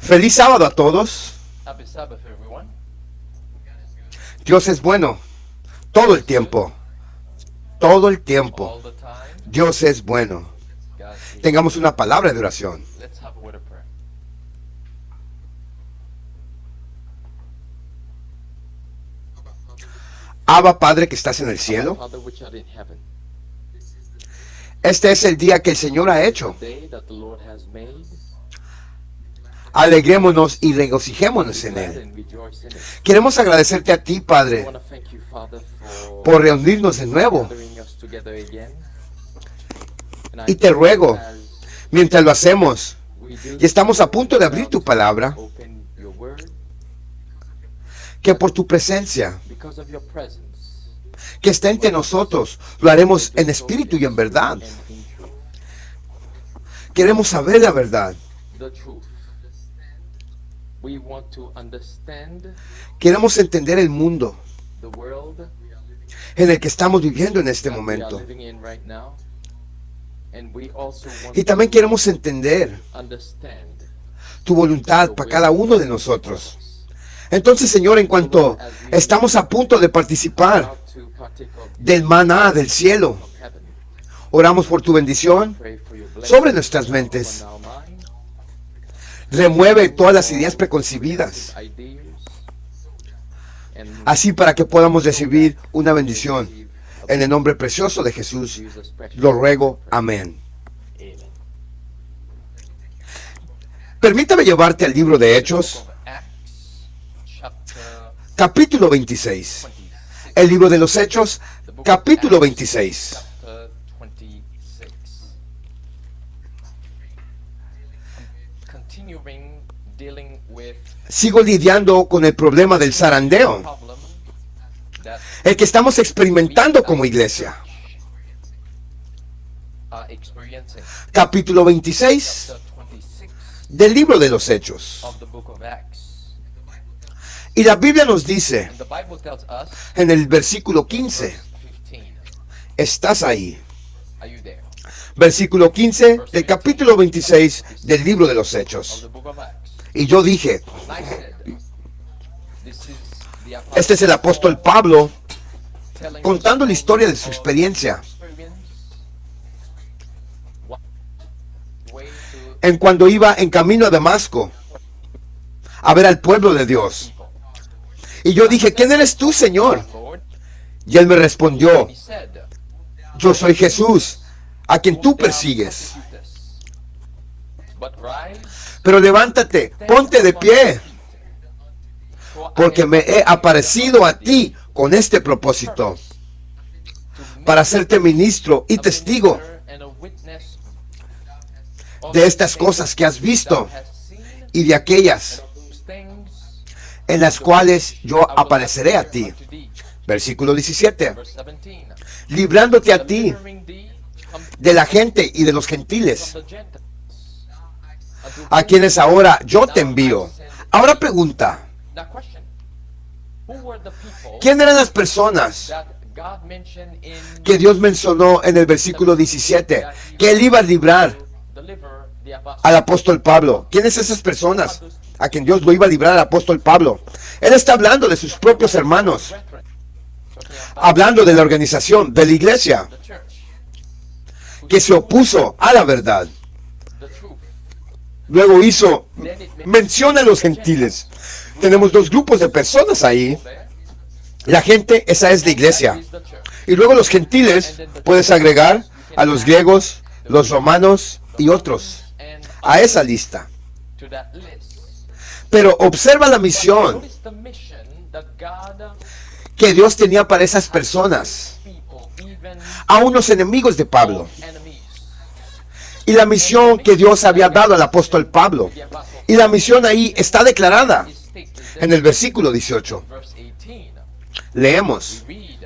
Feliz sábado a todos. Happy Sabbath, everyone. Dios es bueno todo el tiempo. Todo el tiempo. All the time. Dios es bueno. God is. Tengamos una palabra de oración. Let's have a word of prayer. Abba, Padre que estás en el cielo. Father which art in heaven, Este es el día que el Señor ha hecho. day that the Lord has made, Alegrémonos y regocijémonos en glad él. and rejoice in it. Queremos agradecerte a ti, I Padre, want to thank you, Father, por reunirnos de nuevo. gathering us together again. And Y te ruego, as mientras lo hacemos we do y estamos a punto de abrir tu palabra, open your word, que por tu presencia because of your presence, que está entre nosotros, lo haremos en espíritu y en verdad. and in truth, Queremos saber la verdad. the truth. We want to understand Queremos entender el mundo the world en el que estamos viviendo en este that we are momento. living in right now, and we also want Y también to queremos entender understand tu voluntad para cada uno de nosotros. Entonces, Señor, en cuanto estamos a punto de participar how to partake of del maná del cielo, heaven. oramos por tu bendición Pray for your blessing sobre nuestras mentes. upon our mind, Remueve todas las ideas preconcebidas, ideas, and así para que podamos recibir una bendición. En el nombre precioso de Jesús, Jesus' precious lo ruego. Amén. Amen. Permítame llevarte al libro de Hechos, Book of Acts, chapter capítulo 26. 26. El libro de los Hechos, The book of capítulo Acts, 26. Chapter 26. Continuing dealing with Sigo lidiando con el problema del zarandeo, problem that el que estamos experimentando como iglesia. are experiencing. Capítulo 26 Chapter 26 del libro de los Hechos. of the book of Acts. Y la Biblia nos dice And the Bible tells us, en el versículo 15, verse 15. estás ahí. Are you there? Versículo 15 del capítulo 26 del libro de los Of Hechos. the book of Acts. Y yo dije, And I said, this is the este es el apóstol Pablo telling contando la us historia de su of experiencia experience, what way to en cuando iba en camino a Damasco a ver al pueblo de Dios. people. Y yo dije, ¿quién eres tú, Señor? Lord, Y él me respondió, and he said, yo soy Jesús, a quien tú "Whom thou persigues. persecutest. But rise, Pero levántate, ponte de pie, for I porque am me he aparecido a ti con este propósito, to make para hacerte ministro y a testigo minister and a witness of de the estas things cosas que has visto thou hast seen, y de aquellas and of those things en las cuales yo I will apareceré a appear ti. unto thee." Versículo 17. Verse 17. Librándote a ti Delivering thee from de la gente y de los gentiles, the Gentiles, unto a whom quienes ahora yo te envío. Ahora pregunta, Now question, who were the people ¿quién eran las personas that God mentioned in que Dios mencionó en el versículo 17? Que él iba a librar to deliver the apostle? al apóstol Pablo. ¿Quiénes esas personas a quien Dios lo iba a librar al apóstol Pablo? Él está hablando de sus propios hermanos, Brethren, talking about hablando de la organización, de la iglesia, the church, que se opuso a la verdad. the truth. Luego hizo Then it mención a los gentiles. Tenemos dos grupos de personas ahí. there, La gente, esa es la iglesia. is the church. Y luego los gentiles, puedes agregar a los griegos, los romanos y otros And a esa lista. to that list. Pero observa la misión Notice the mission that God que Dios tenía para esas personas, people, even a unos enemigos de Pablo. enemies, Y la misión que Dios había dado al apóstol Pablo. the apostle Y la misión ahí está declarada is stated en el versículo 18. verse 18. Leemos, Read,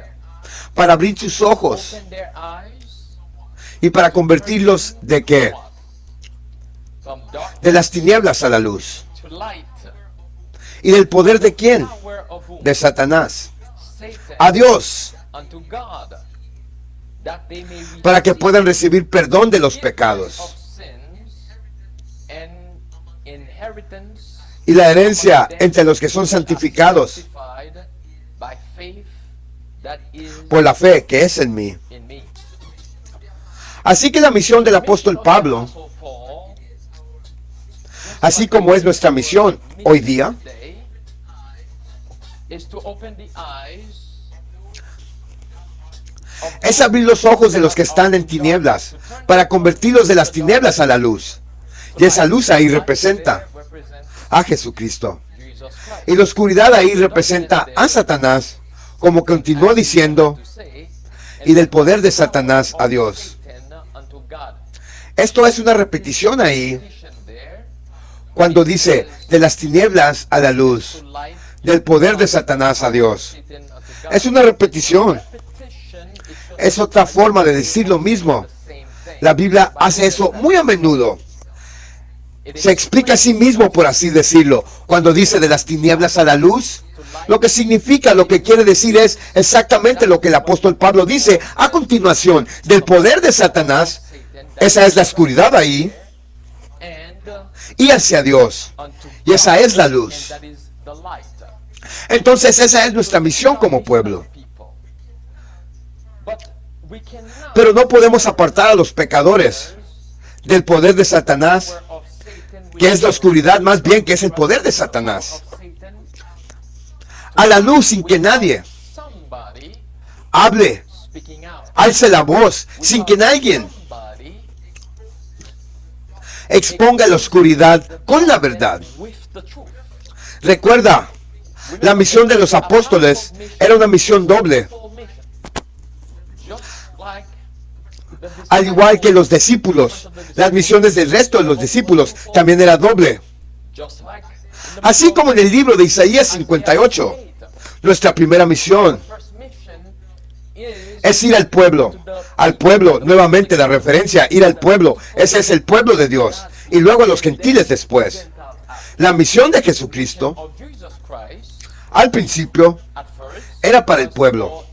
para abrir sus ojos open their eyes y para convertirlos de qué? from dark De las tinieblas a la luz. to light. ¿Y del poder de quién? Power of whom? De Satanás. Satan A Dios, unto God, that they may para que receive puedan recibir perdón de los forgiveness pecados. of sins and inherit y la herencia entre los que son santificados por la fe que es en mí. Así que la misión del apóstol Pablo, así como es nuestra misión hoy día, es abrir los ojos de los que están en tinieblas para convertirlos de las tinieblas a la luz. Y esa luz ahí representa a Jesucristo. Y la oscuridad ahí representa a Satanás, como continuó diciendo, y del poder de Satanás a Dios. Esto es una repetición ahí, cuando dice, de las tinieblas a la luz, del poder de Satanás a Dios. Es una repetición. Es otra forma de decir lo mismo. La Biblia hace eso muy a menudo. Se explica a sí mismo, por así decirlo, cuando dice de las tinieblas a la luz. Lo que significa, lo que quiere decir es exactamente lo que el apóstol Pablo dice a continuación, del poder de Satanás, esa es la oscuridad ahí, y hacia Dios, y esa es la luz. Entonces esa es nuestra misión como pueblo. Pero no podemos apartar a los pecadores del poder de Satanás, que es la oscuridad, más bien que es el poder de Satanás, a la luz, sin que nadie hable, alce la voz, sin que nadie exponga la oscuridad con la verdad. Recuerda, la misión de los apóstoles era una misión doble. Al igual que los discípulos, las misiones del resto de los discípulos también era doble. Así como en el libro de Isaías 58, nuestra primera misión es ir al pueblo, nuevamente la referencia, ir al pueblo, ese es el pueblo de Dios, y luego a los gentiles después. La misión de Jesucristo, al principio, era para el pueblo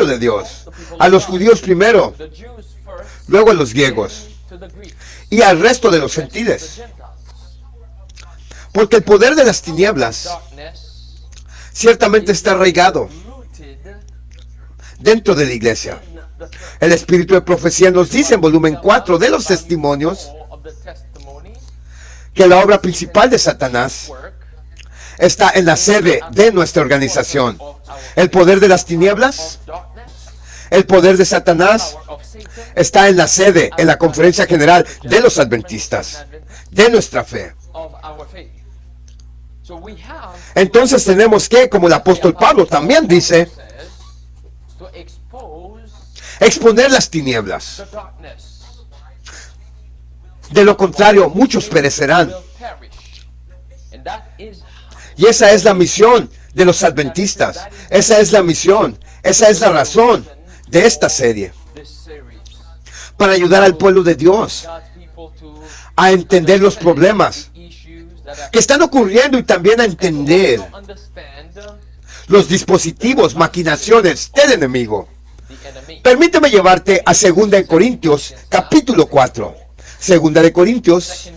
de Dios, a los judíos primero, luego a los griegos, y al resto de los gentiles. Porque el poder de las tinieblas ciertamente está arraigado dentro de la iglesia. El espíritu de profecía nos dice en volumen 4 de los testimonios que la obra principal de Satanás está en la sede de nuestra organización. El poder de las tinieblas, el poder de Satanás está en la sede, en la conferencia general de los adventistas, de nuestra fe. Entonces tenemos que, como el apóstol Pablo también dice, exponer las tinieblas. De lo contrario, muchos perecerán. Y esa es la misión de los adventistas. Esa es la misión. Esa es la razón de esta serie. Para ayudar al pueblo de Dios a entender los problemas que están ocurriendo y también a entender los dispositivos, maquinaciones del enemigo. Permíteme llevarte a 2 de Corintios, capítulo 4. 2 de Corintios,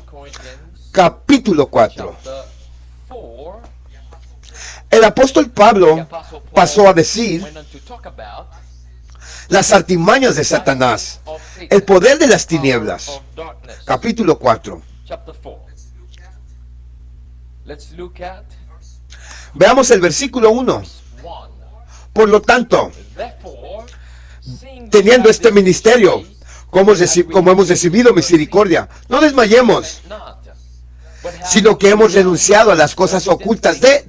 capítulo 4. El apóstol Pablo pasó a decir las artimañas de Satanás, el poder de las tinieblas. Capítulo 4. Veamos el versículo 1. Por lo tanto, teniendo este ministerio, como hemos recibido misericordia, no desmayemos, sino que hemos renunciado a las cosas ocultas de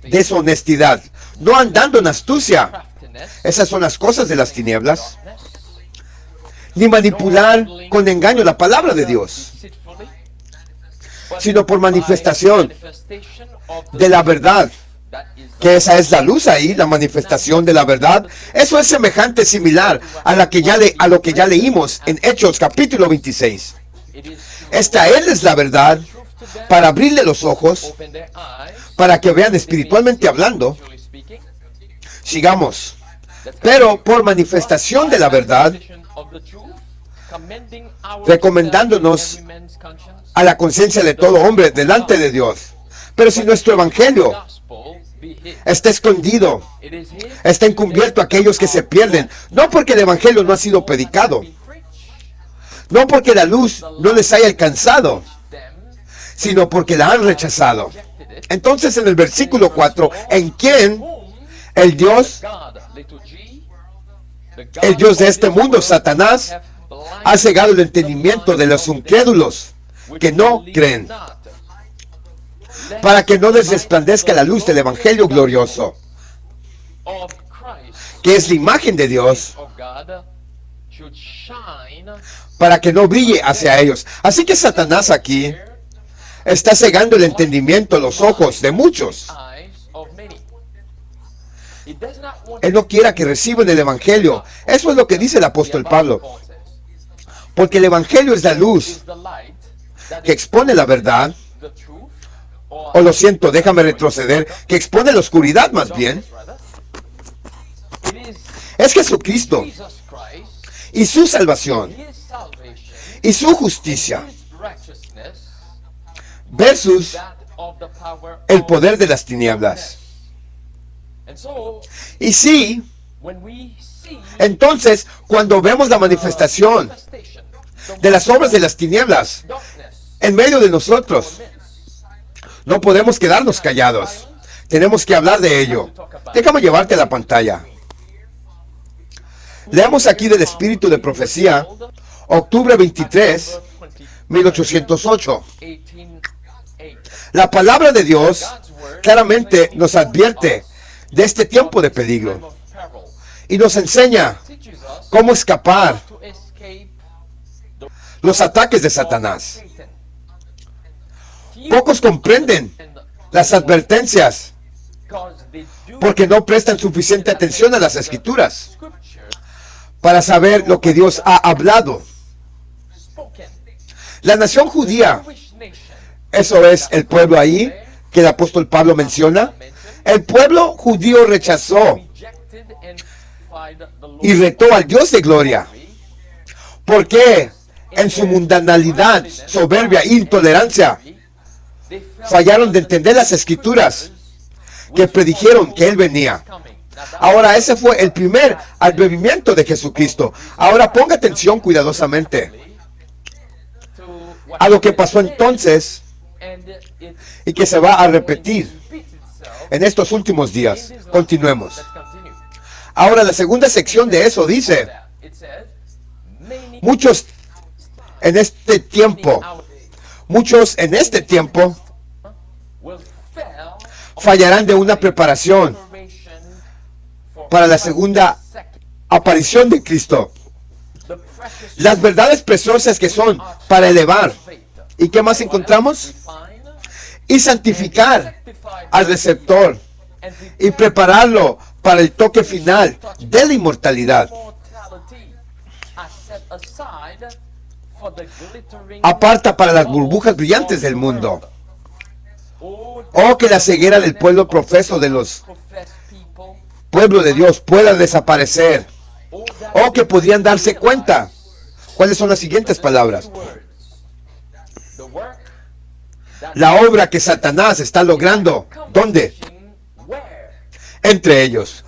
deshonestidad, no andando en astucia. Esas son las cosas de las tinieblas, ni manipular con engaño la palabra de Dios, sino por manifestación de la verdad, que esa es la luz ahí, la manifestación de la verdad. Eso es semejante, similar a lo que ya leímos en Hechos capítulo 26. Esta es la verdad para abrirle los ojos, para que vean espiritualmente hablando. Sigamos. Pero por manifestación de la verdad, recomendándonos a la conciencia de todo hombre delante de Dios. Pero si nuestro evangelio está escondido, está encubierto a aquellos que se pierden, no porque el evangelio no ha sido predicado, no porque la luz no les haya alcanzado, sino porque la han rechazado. Entonces en el versículo 4, en quien el Dios de este mundo, Satanás, ha cegado el entendimiento de los incrédulos que no creen, para que no les resplandezca la luz del evangelio glorioso, que es la imagen de Dios, para que no brille hacia ellos. Así que Satanás aquí está cegando el entendimiento, los ojos de muchos. Él no quiere que reciban el evangelio. Eso es lo que dice el apóstol Pablo. Porque el evangelio es la luz que expone la verdad. O lo siento, déjame retroceder, que expone la oscuridad más bien. Es Jesucristo y su salvación y su justicia versus el poder de las tinieblas. Y sí, entonces cuando vemos la manifestación de las obras de las tinieblas en medio de nosotros, no podemos quedarnos callados. Tenemos que hablar de ello. Déjame llevarte a la pantalla. Leamos aquí del Espíritu de Profecía, octubre 23, 1808. La palabra de Dios claramente nos advierte de este tiempo de peligro y nos enseña cómo escapar los ataques de Satanás. Pocos comprenden las advertencias porque no prestan suficiente atención a las Escrituras para saber lo que Dios ha hablado. La nación judía, eso es el pueblo ahí que el apóstol Pablo menciona. El pueblo judío rechazó y retó al Dios de gloria, porque en su mundanalidad, soberbia e intolerancia fallaron de entender las Escrituras que predijeron que Él venía. Ahora, ese fue el primer advenimiento de Jesucristo. Ahora ponga atención cuidadosamente a lo que pasó entonces y que se va a repetir en estos últimos días. Continuemos. Ahora, la segunda sección de eso dice: muchos en este tiempo fallarán de una preparación para la segunda aparición de Cristo. Las verdades preciosas que son para elevar. ¿Y qué más encontramos? Y santificar al receptor y prepararlo para el toque final de la inmortalidad. Aparta para las burbujas brillantes del mundo. Oh, que la ceguera del pueblo profeso de los pueblo de Dios pueda desaparecer. Oh, que podrían darse cuenta. ¿Cuáles son las siguientes palabras? La obra que Satanás está logrando. ¿Dónde? Entre ellos.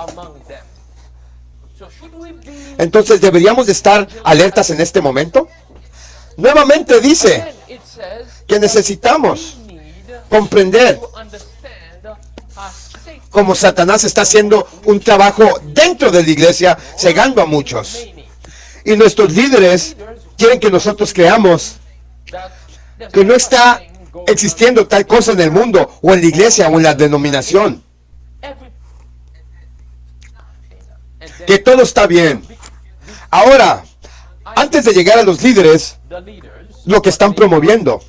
Entonces, ¿deberíamos de estar alertas en este momento? Nuevamente dice que necesitamos comprender cómo Satanás está haciendo un trabajo dentro de la iglesia, cegando a muchos. Y nuestros líderes quieren que nosotros creamos que no está existiendo tal cosa en el mundo, o en la iglesia, o en la denominación. Que todo está bien. Ahora, antes de llegar a los líderes, lo que están promoviendo,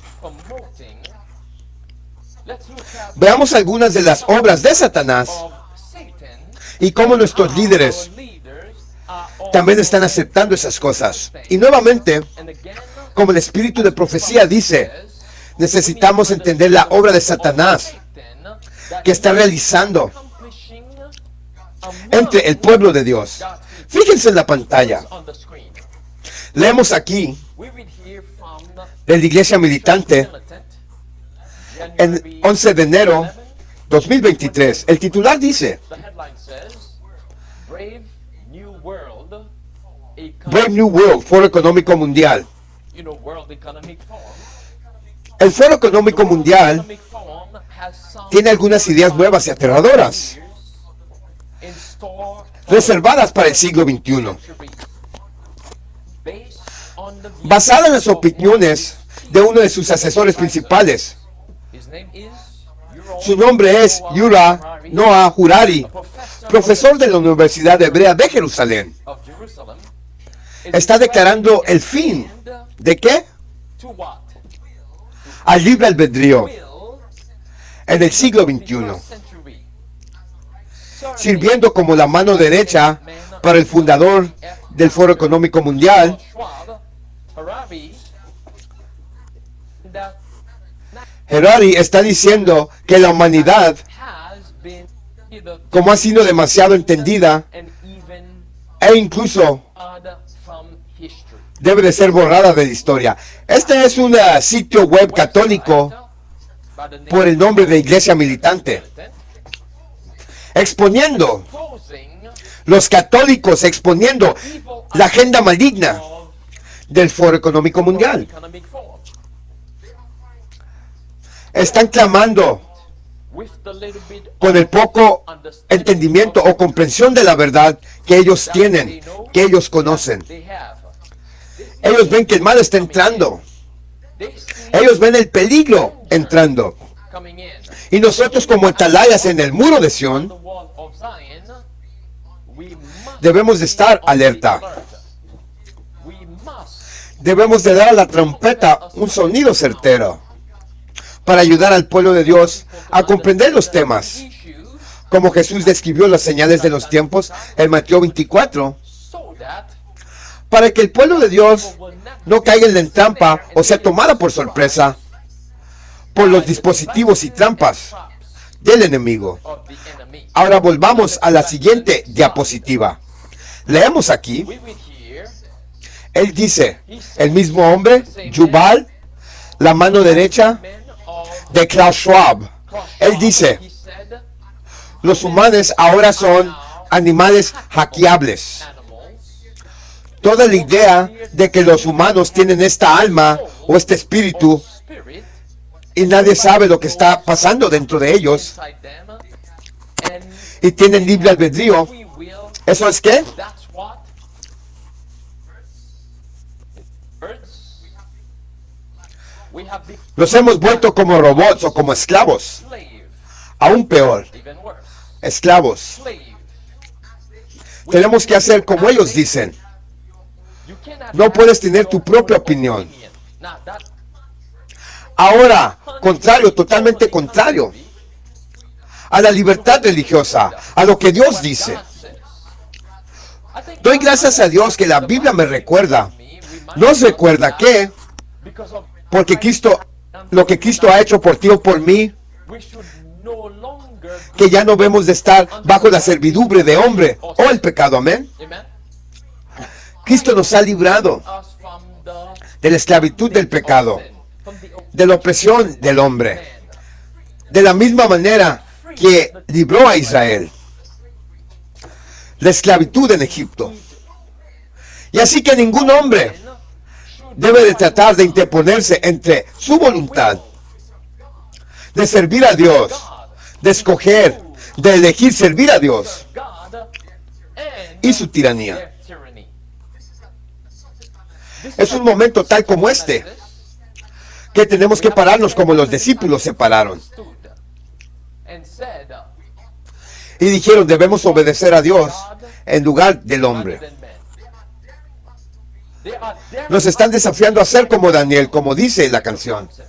veamos algunas de las obras de Satanás y cómo nuestros líderes también están aceptando esas cosas. Y nuevamente, como el Espíritu de Profecía dice, necesitamos entender la obra de Satanás que está realizando entre el pueblo de Dios. Fíjense en la pantalla. Leemos aquí We read here from de la Iglesia Militante Militant, en January 11 de enero 11. 2023. El titular dice, The headline says, Brave New World, a Brave New World, Foro Económico Mundial. you know, World Economic Forum. El Foro Económico Mundial Economic Forum has some tiene algunas ideas nuevas y aterradoras, years in store for reservadas para el siglo XXI, century. Based on the views basada en las of opiniones de uno de sus asesores principales. His name is Su nombre es Yura Noah Harari, profesor de la Universidad Hebrea de Jerusalén. of Jerusalem. Está declarando el fin ¿de qué? To what? Al libre albedrío Will en el siglo XXI, 21st century. sirviendo como la mano derecha para el fundador del Foro Económico Mundial. Schwab, Harari, that Harari está diciendo que la humanidad, has been either como ha sido demasiado entendida and even e incluso odd from history. debe de ser borrada de la historia. Este es un sitio web católico By the name por el nombre de Iglesia Militante, Militant, exponiendo posing los católicos, exponiendo evil la agenda maligna of del Foro Económico Mundial. Economic Forum. Están clamando With the little bit con el poco understanding entendimiento o comprensión de la verdad que ellos tienen, que ellos conocen. they have. Ellos ven que el mal está entrando. They see Ellos ven el peligro entrando. coming in. Y nosotros como atalayas en el muro de Sión The wall of Zion, we must debemos de estar be on the alerta. alert. We must Debemos de dar a la trompeta un sonido certero para ayudar al pueblo de Dios a comprender los temas, issues como Jesús describió las señales de los tiempos en Mateo 24, so that para que el pueblo de Dios no caiga en la trampa o sea tomada por sorpresa por los dispositivos y trampas del enemigo. of the enemy. Ahora volvamos a la siguiente diapositiva. Leemos aquí, We read here, él dice, el mismo hombre, Yuval, la mano derecha men of de Klaus Schwab. Él dice, he said, los humanos ahora son animales hackeables. animals, Toda la idea de que los humanos tienen esta alma o este espíritu spirit y nadie sabe lo que está pasando dentro de ellos inside them, and y tienen libre albedrío, we will. ¿eso es qué? That's what birds. We have been Los hemos vuelto como robots o como esclavos. slave, Aún peor, even worse, esclavos. slave. Tenemos que hacer como ellos dicen. You cannot No have puedes tener your tu propia own opinión. opinion. Now that Ahora, contrario, totalmente contrario a la libertad religiosa, a lo que Dios dice. God says. I think Doy God gracias a Dios que la Biblia me recuerda, me remind nos us recuerda that que, because of porque Cristo, lo que Cristo ha hecho por ti o por mí, we should no longer be- que ya no debemos de estar bajo la servidumbre de hombre o el pecado, amén. Amen. Cristo nos ha librado Us from the de la esclavitud del pecado, sin, from the de la opresión del hombre, de la misma manera que libró a Israel, la esclavitud en Egipto. Y así que ningún hombre debe de tratar de interponerse entre su voluntad de servir a Dios, de escoger, de elegir servir a Dios God and y su tiranía. their tyranny. Es un momento tal como este que tenemos que pararnos como los discípulos se pararon Stood and said, y dijeron debemos obedecer a Dios en lugar del rather hombre. than men. They are daring Nos están desafiando a ser como Daniel, como dice la canción. says.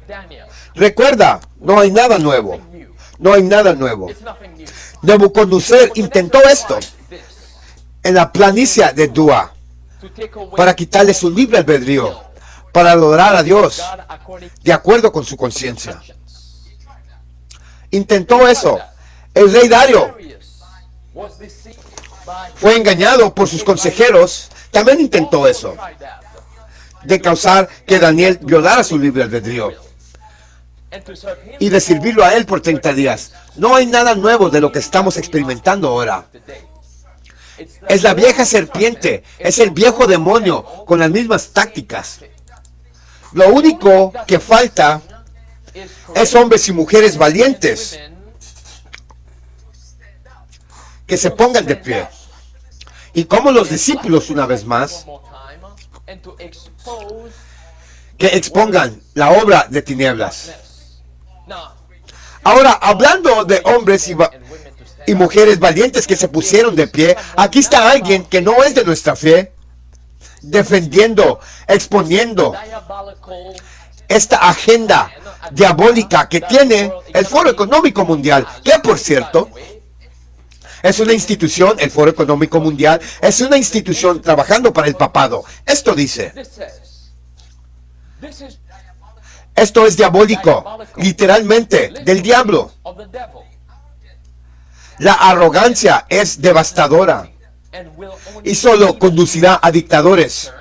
Daniel, Recuerda, no hay nada nuevo. nothing new. No hay nada nuevo. It's nothing new. Nabucodonosor intentó esto This, en la planicie de Dua to take away para quitarle su libre albedrío, para adorar a Dios God according to de acuerdo con su conciencia. conscience. Intentó eso. El rey Dario Darius was deceived by fue engañado por sus consejeros también intentó eso, tried that. de causar que Daniel violara su libre albedrío And to serve him y de servirlo a él por 30 días. No hay nada nuevo de lo que estamos experimentando ahora. today. It's Es la vieja serpiente, es el viejo demonio con las mismas tácticas. Lo único que falta es hombres y mujeres valientes que se pongan de pie. Y como los discípulos, una vez más, que expongan la obra de tinieblas. Ahora, hablando de hombres y mujeres valientes que se pusieron de pie, aquí está alguien que no es de nuestra fe, defendiendo, exponiendo esta agenda diabólica que tiene el Foro Económico Mundial, que por cierto, es una institución, el Foro Económico Mundial, es una institución trabajando para el papado. Esto dice, esto es diabólico, literalmente, del diablo. La arrogancia es devastadora y solo conducirá a dictadores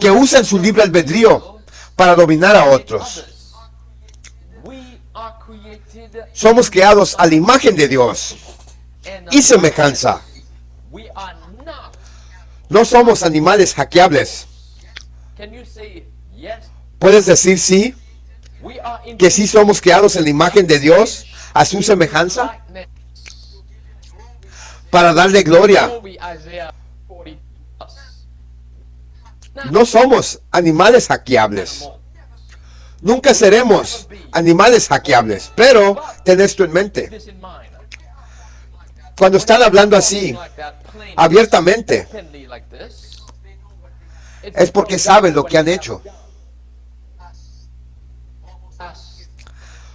que usan su libre albedrío para dominar a otros. Somos creados a la imagen de Dios y semejanza. No somos animales hackeables. ¿Puedes decir sí? ¿Que sí somos creados en la imagen de Dios, a su semejanza? Para darle gloria. No somos animales hackeables. Nunca seremos animales hackeables. Pero ten esto en mente. Cuando están hablando así, abiertamente, es porque saben lo que han hecho.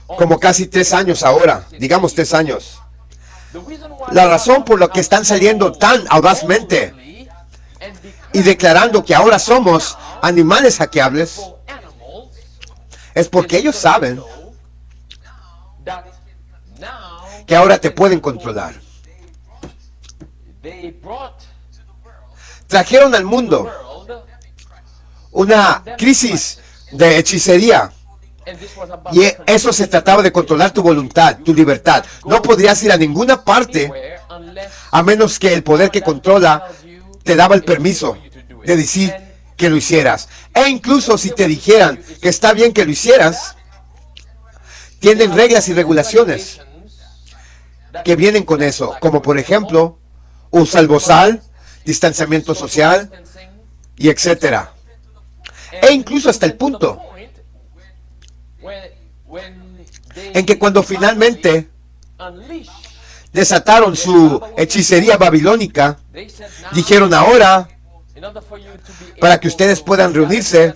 Como casi 3 años ahora, digamos 3 años. La razón por la que están saliendo tan audazmente y declarando que ahora somos animales hackeables es porque ellos saben que ahora te pueden controlar. Trajeron al mundo una crisis de hechicería. Y eso se trataba de controlar tu voluntad, tu libertad. No podrías ir a ninguna parte a menos que el poder que controla te daba el permiso de decir que lo hicieras. E incluso si te dijeran que está bien que lo hicieras, tienen reglas y regulaciones que vienen con eso. Como por ejemplo, usa el bozal, distanciamiento social y etcétera. E incluso hasta el punto en que cuando finalmente desataron su hechicería babilónica, dijeron ahora, para que ustedes puedan reunirse,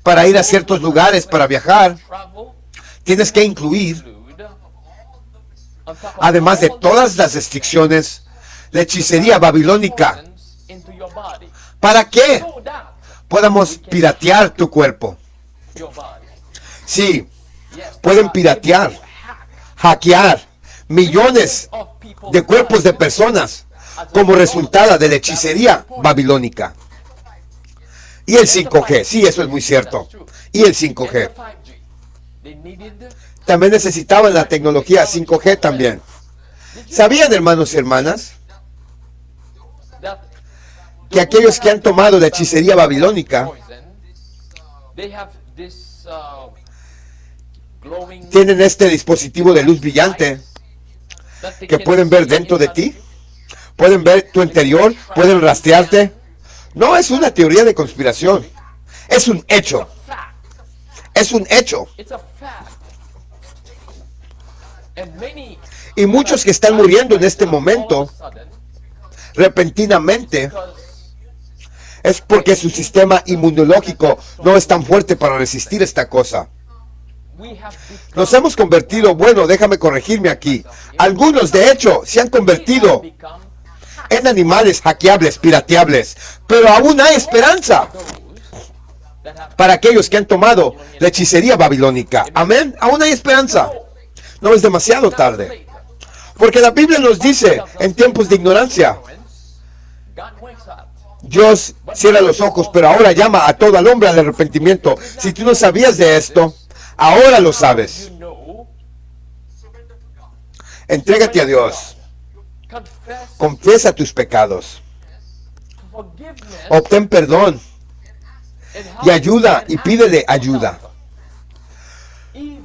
para ir a ciertos lugares, para viajar, tienes que incluir, además de todas las restricciones, la hechicería babilónica. ¿Para qué? Podamos piratear tu cuerpo. Sí, pueden piratear, hackear millones de cuerpos de personas como resultado de la hechicería babilónica. Y el 5G, sí, eso es muy cierto. Y el 5G. También necesitaban la tecnología 5G también. ¿Sabían, hermanos y hermanas, que aquellos que han tomado la hechicería babilónica tienen este dispositivo de luz brillante que pueden ver dentro de ti? Pueden ver tu interior, pueden rastrearte. No es una teoría de conspiración, es un hecho. Es un hecho. Y muchos que están muriendo en este momento, repentinamente, es porque su sistema inmunológico no es tan fuerte para resistir esta cosa. Nos hemos convertido, bueno, déjame corregirme aquí. Algunos, de hecho, se han convertido en animales hackeables, pirateables. Pero aún hay esperanza para aquellos que han tomado la hechicería babilónica. Amén. Aún hay esperanza. No es demasiado tarde. Porque la Biblia nos dice, en tiempos de ignorancia, Dios cierra los ojos, pero ahora llama a todo el hombre al arrepentimiento. Si tú no sabías de esto, ahora lo sabes. You know, Entrégate a Dios. confess Confiesa tus pecados. forgiveness Obtén perdón and y ayuda y pídele ayuda. even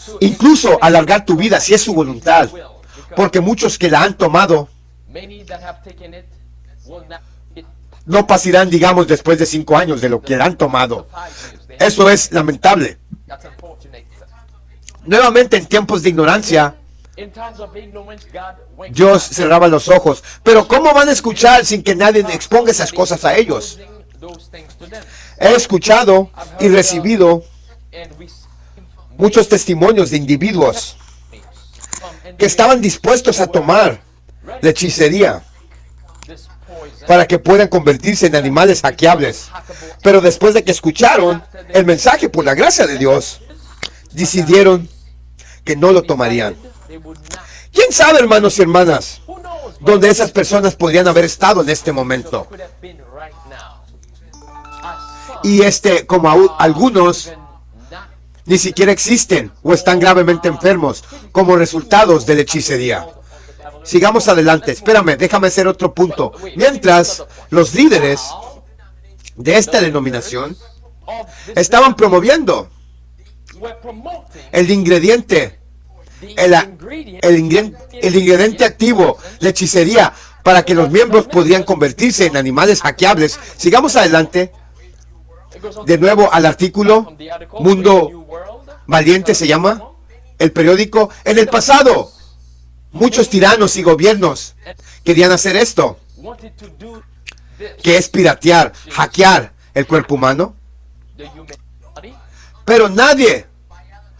to Incluso alargar tu vida si es su voluntad. Porque muchos que la han tomado many that have taken it will not get no pasarán, digamos, después de 5 años de lo que la han tomado. 5 years. Eso es lamentable. That's unfortunate. Nuevamente en tiempos de ignorancia, In times of ignorance, God went Dios cerraba los ojos. Pero ¿cómo van a escuchar sin que nadie exponga esas cosas a ellos? those things to them. He escuchado y recibido And we muchos testimonios de individuos from que estaban dispuestos a tomar la hechicería this poison para que puedan convertirse en animales hackeables. Pero después de que escucharon el mensaje por la gracia de Dios, decidieron que no lo tomarían. they would not. ¿Quién sabe, hermanos y hermanas, Who knows dónde esas personas podrían haber estado en este momento? could have been right now? As some Y como algunos even not ni siquiera existen o están gravemente enfermos como resultados de la hechicería. Sigamos adelante. Espérame, déjame hacer otro punto. Mientras los líderes de esta denominación of this estaban promoviendo were promoting el ingrediente, the el, ingredient el ingrediente activo, la hechicería, para que los miembros podrían convertirse en animales hackeables. Sigamos adelante. It goes on De to- nuevo al artículo from the article, Mundo New World, Valiente se llama, el periódico. En el pasado, muchos tiranos y gobiernos querían hacer esto, wanted to do this, que es piratear, hackear el cuerpo humano, the human body, pero nadie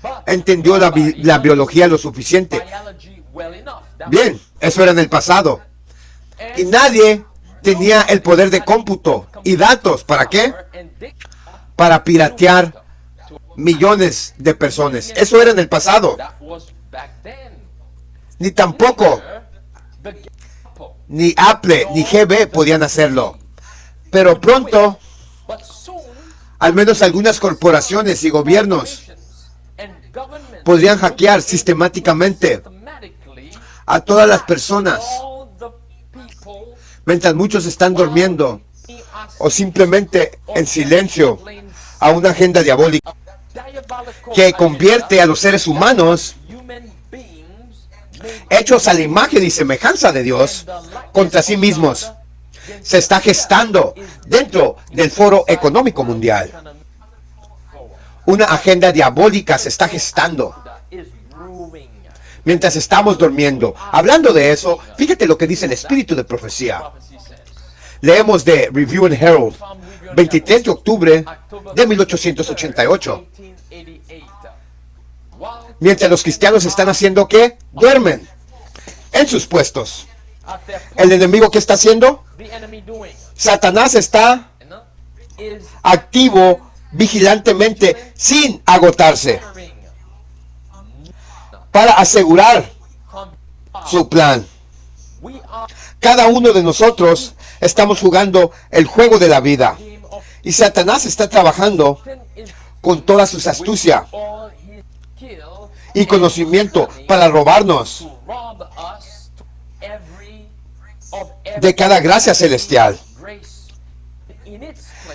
but entendió la biología lo suficiente. biology well enough. That Bien, eso era en el pasado. Y nadie tenía el poder de cómputo y datos. ¿Para qué? and they Para piratear millones de personas. Eso era en el pasado. that was back then. Ni tampoco, The people. ni Apple, ni GB podían hacerlo. Pero pronto, But soon, al menos algunas corporaciones y gobiernos corporations and governments podrían hackear sistemáticamente systematically a todas las personas all the people mientras muchos están durmiendo o simplemente en silencio a una agenda diabólica que convierte a los seres humanos hechos a la imagen y semejanza de Dios contra sí mismos. Se está gestando dentro del Foro Económico Mundial. Una agenda diabólica se está gestando mientras estamos durmiendo. Hablando de eso, fíjate lo que dice el espíritu de profecía. Leemos de Review and Herald, 23 de octubre de 1888. Mientras los cristianos están haciendo ¿qué? Duermen en sus puestos. ¿El enemigo qué está haciendo? Satanás está activo vigilantemente sin agotarse para asegurar su plan. Cada uno de nosotros estamos jugando el juego de la vida y Satanás está trabajando con toda su astucia y conocimiento para robarnos de cada gracia celestial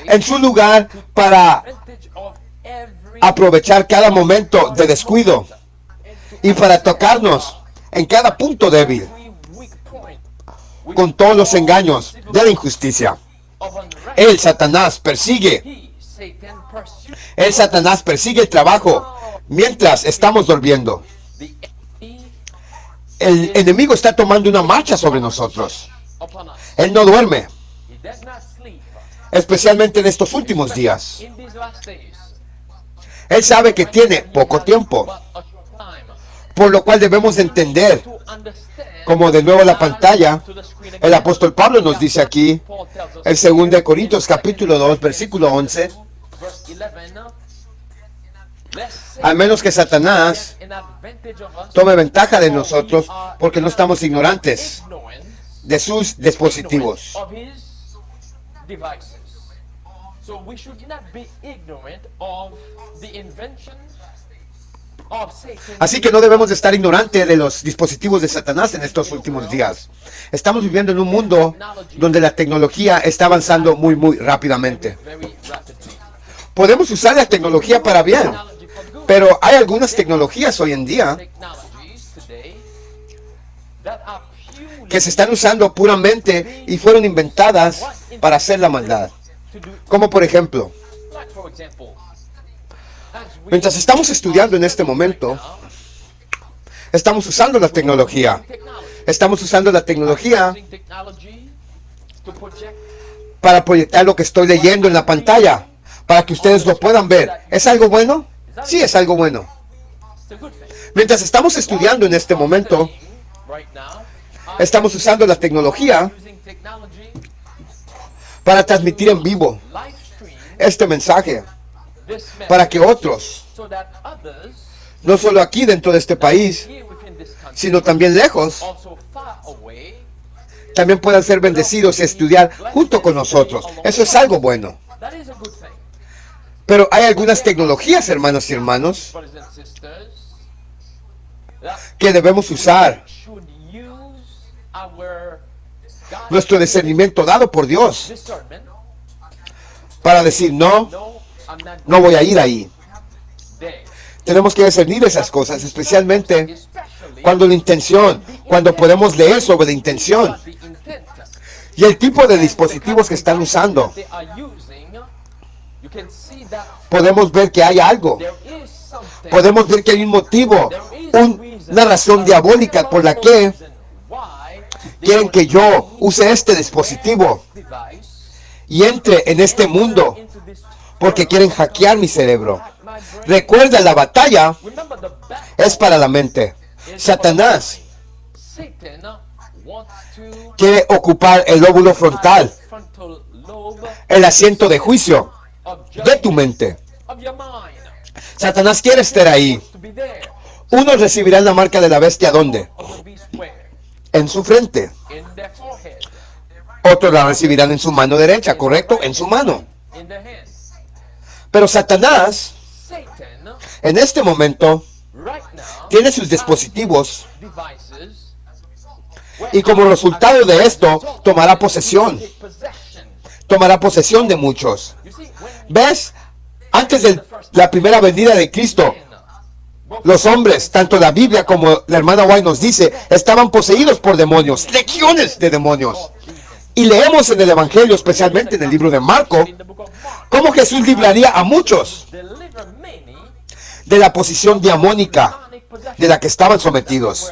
en su lugar para aprovechar cada momento de descuido y para tocarnos en cada punto débil con todos los engaños de la injusticia. El Satanás persigue el trabajo mientras estamos durmiendo. El enemigo está tomando una marcha sobre nosotros. Él no duerme, especialmente en estos últimos días. Él sabe que tiene poco tiempo, por lo cual debemos entender, como de nuevo la pantalla, el apóstol Pablo nos dice aquí, el 2 de Corintios capítulo 2, versículo 11, al menos que Satanás tome ventaja de nosotros porque no estamos ignorantes de sus dispositivos. of his devices. So we should not be ignorant of the invention of Satan. Así que no debemos de estar ignorantes de los dispositivos de Satanás en estos últimos días. Estamos viviendo en un mundo donde la tecnología está avanzando muy rápidamente. Very rapidly. Podemos usar la tecnología para bien, Technology for good. pero hay algunas tecnologías hoy en día Technologies today that are purely que se están usando puramente y fueron inventadas para hacer la maldad. to do, Como por ejemplo, like for example, as we mientras estamos estudiando en este momento, estamos usando la tecnología. technology, Estamos usando la tecnología using technology to project para proyectar lo que estoy leyendo en la pantalla, para que ustedes lo puedan ver. ¿Es algo bueno? Sí, es algo bueno. it's a good thing. Mientras estamos estudiando en este momento, Right now, estamos usando la tecnología using technology para transmitir en vivo live stream este mensaje, this para message que otros, so that others no solo aquí dentro de este país, here within this country, sino también lejos, also far away, también puedan ser bendecidos y estudiar junto con nosotros. Eso es algo bueno. that is a good thing. Pero hay algunas tecnologías, hermanos y hermanos, Brothers and sisters, that que debemos usar should use our God nuestro discernimiento dado por Dios discernment. para decir, no, No, I'm not no voy a ir ahí. there. Tenemos que discernir esas cosas, especialmente Especially cuando la intención, cuando podemos leer sobre la intención what the intent y el tipo de dispositivos que están usando. they are using. You can see that Podemos ver que hay algo. there is something. Podemos ver que hay un motivo, una razón diabólica por la que quieren que yo use este dispositivo y entre en este mundo porque quieren hackear mi cerebro. Recuerda, la batalla es para la mente. Satanás quiere ocupar el lóbulo frontal, el asiento de juicio de tu mente. Satanás quiere estar ahí. Unos recibirán la marca de la bestia, ¿dónde? En su frente. Otros la recibirán en su mano derecha, ¿correcto? En su mano. Pero Satanás, en este momento, tiene sus dispositivos y como resultado de esto, tomará posesión de muchos. ¿Ves? Antes de la primera venida de Cristo, los hombres, tanto la Biblia como la hermana White nos dice, estaban poseídos por demonios, legiones de demonios. Y leemos en el Evangelio, especialmente en el libro de Marco, cómo Jesús libraría a muchos de la posición diamónica de la que estaban sometidos.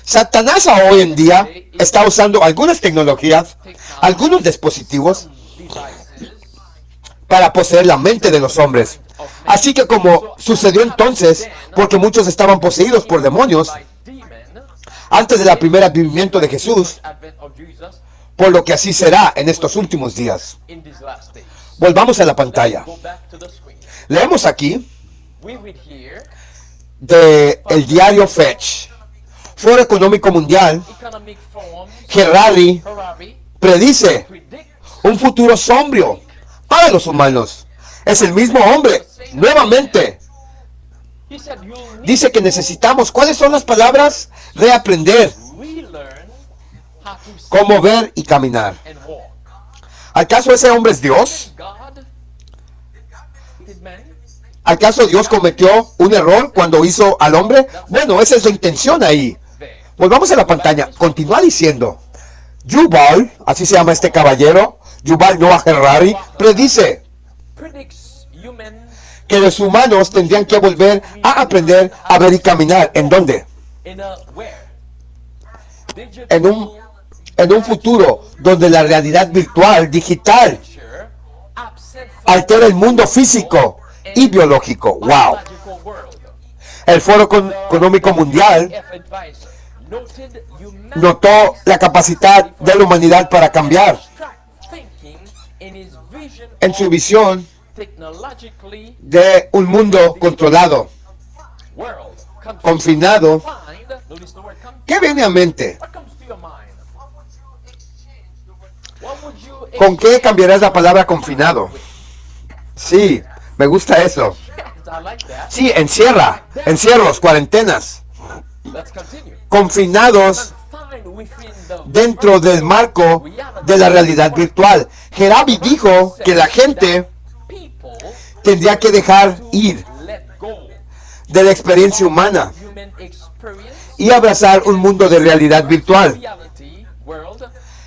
Satanás hoy en día está usando algunas tecnologías, algunos dispositivos para poseer la mente de los hombres. Así que como sucedió entonces, porque muchos estaban poseídos por demonios, antes del primer advenimiento de Jesús, por lo que así será en estos últimos días. Volvamos a la pantalla. Leemos aquí de el diario Fetch, Foro Económico Mundial. Harari predice un futuro sombrío para los humanos. Es el mismo hombre, nuevamente. Dice que necesitamos, ¿cuáles son las palabras? Reaprender cómo ver y caminar. ¿Acaso ese hombre es Dios? ¿Acaso Dios cometió un error cuando hizo al hombre? Bueno, esa es la intención ahí. Volvamos a la pantalla. Continúa diciendo, Yuval, así se llama este caballero, Yuval Noah Harari, predice que los humanos tendrían que volver a aprender a ver y caminar. ¿En dónde? En un futuro donde la realidad virtual, digital, altera el mundo físico y biológico. ¡Wow! El Foro Económico Mundial notó la capacidad de la humanidad para cambiar en su visión de un mundo controlado, confinado. ¿Qué viene a mente? What would you ¿Con qué cambiarás la palabra confinado? Sí, me gusta eso. Yes, I like that. Sí, encierros, cuarentenas, Let's continue. confinados Find within the dentro del marco de la realidad virtual. Gerabi dijo que la gente people tendría que dejar ir let go de la experiencia humana human experience, y abrazar un mundo de realidad virtual reality world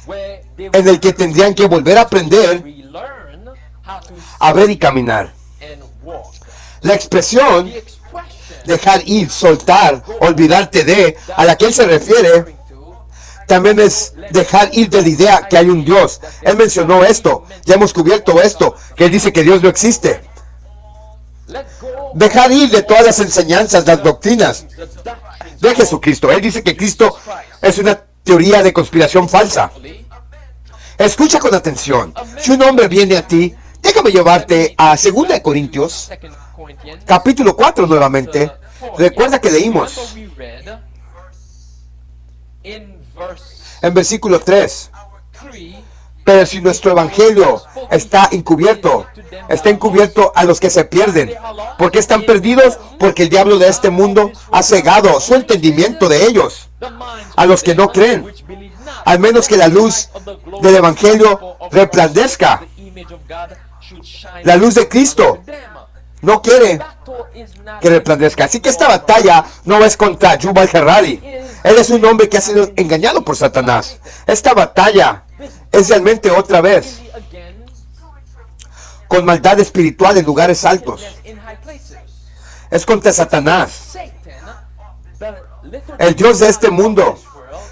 where they en el que tendrían que volver a aprender relearn how to a ver y caminar. and walk. La expresión The expression dejar ir, soltar, olvidarte de, a la que él se refiere, referring to también es dejar ir de la idea que hay un Dios. Él mencionó esto, ya hemos cubierto esto, que él dice que Dios no existe. let go Dejar ir de todas las enseñanzas, las doctrinas the doctrines de Jesucristo. Él dice que Cristo es una teoría de conspiración falsa. Escucha con atención. Si un hombre viene a ti, déjame llevarte a 2 de Corintios, 2 Corinthians capítulo 4 nuevamente. Recuerda que leímos we read in verse en versículo 3. 3. Pero si nuestro evangelio está encubierto a los que se pierden. ¿Por qué están perdidos? Porque el diablo de este mundo ha cegado su entendimiento de ellos, a los que no creen, al menos que la luz del evangelio resplandezca. La luz de Cristo no quiere que resplandezca. Así que esta batalla no es contra Yuval Harari. Él es un hombre que ha sido engañado por Satanás. Esta batalla es realmente otra vez con maldad espiritual en lugares altos. Es contra Satanás, el Dios de este mundo,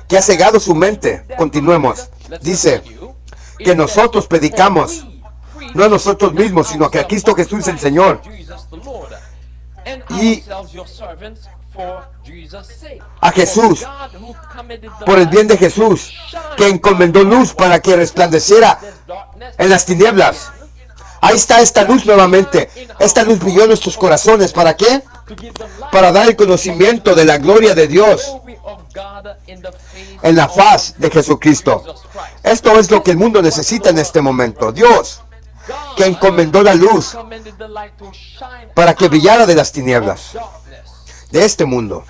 que ha cegado su mente. Continuemos. Dice que nosotros predicamos no a nosotros mismos, sino que a Cristo Jesús es el Señor, y a Jesús, por el bien de Jesús, que encomendó luz para que resplandeciera en las tinieblas. Ahí está esta luz nuevamente. Esta luz brilló en nuestros corazones. ¿Para qué? Para dar el conocimiento de la gloria de Dios en la faz de Jesucristo. Esto es lo que el mundo necesita en este momento. Dios, que encomendó la luz para que brillara de las tinieblas de este mundo.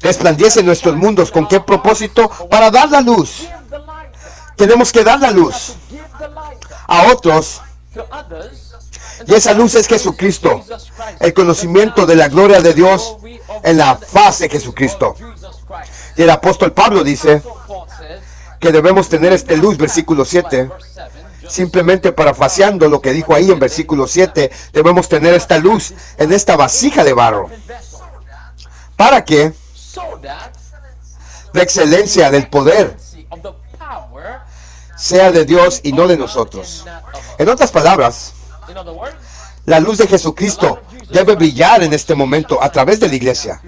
Resplandece en nuestros mundos. ¿Con qué propósito? Para dar la luz. Tenemos que dar la luz a otros, y esa luz es Jesucristo, el conocimiento de la gloria de Dios en la faz de Jesucristo. Y el apóstol Pablo dice que debemos tener esta luz, versículo 7, simplemente parafaseando lo que dijo ahí en versículo 7, debemos tener esta luz en esta vasija de barro, para que la excelencia del poder sea de Dios y no de nosotros. En otras palabras, la luz de Jesucristo debe brillar en este momento a través de la iglesia,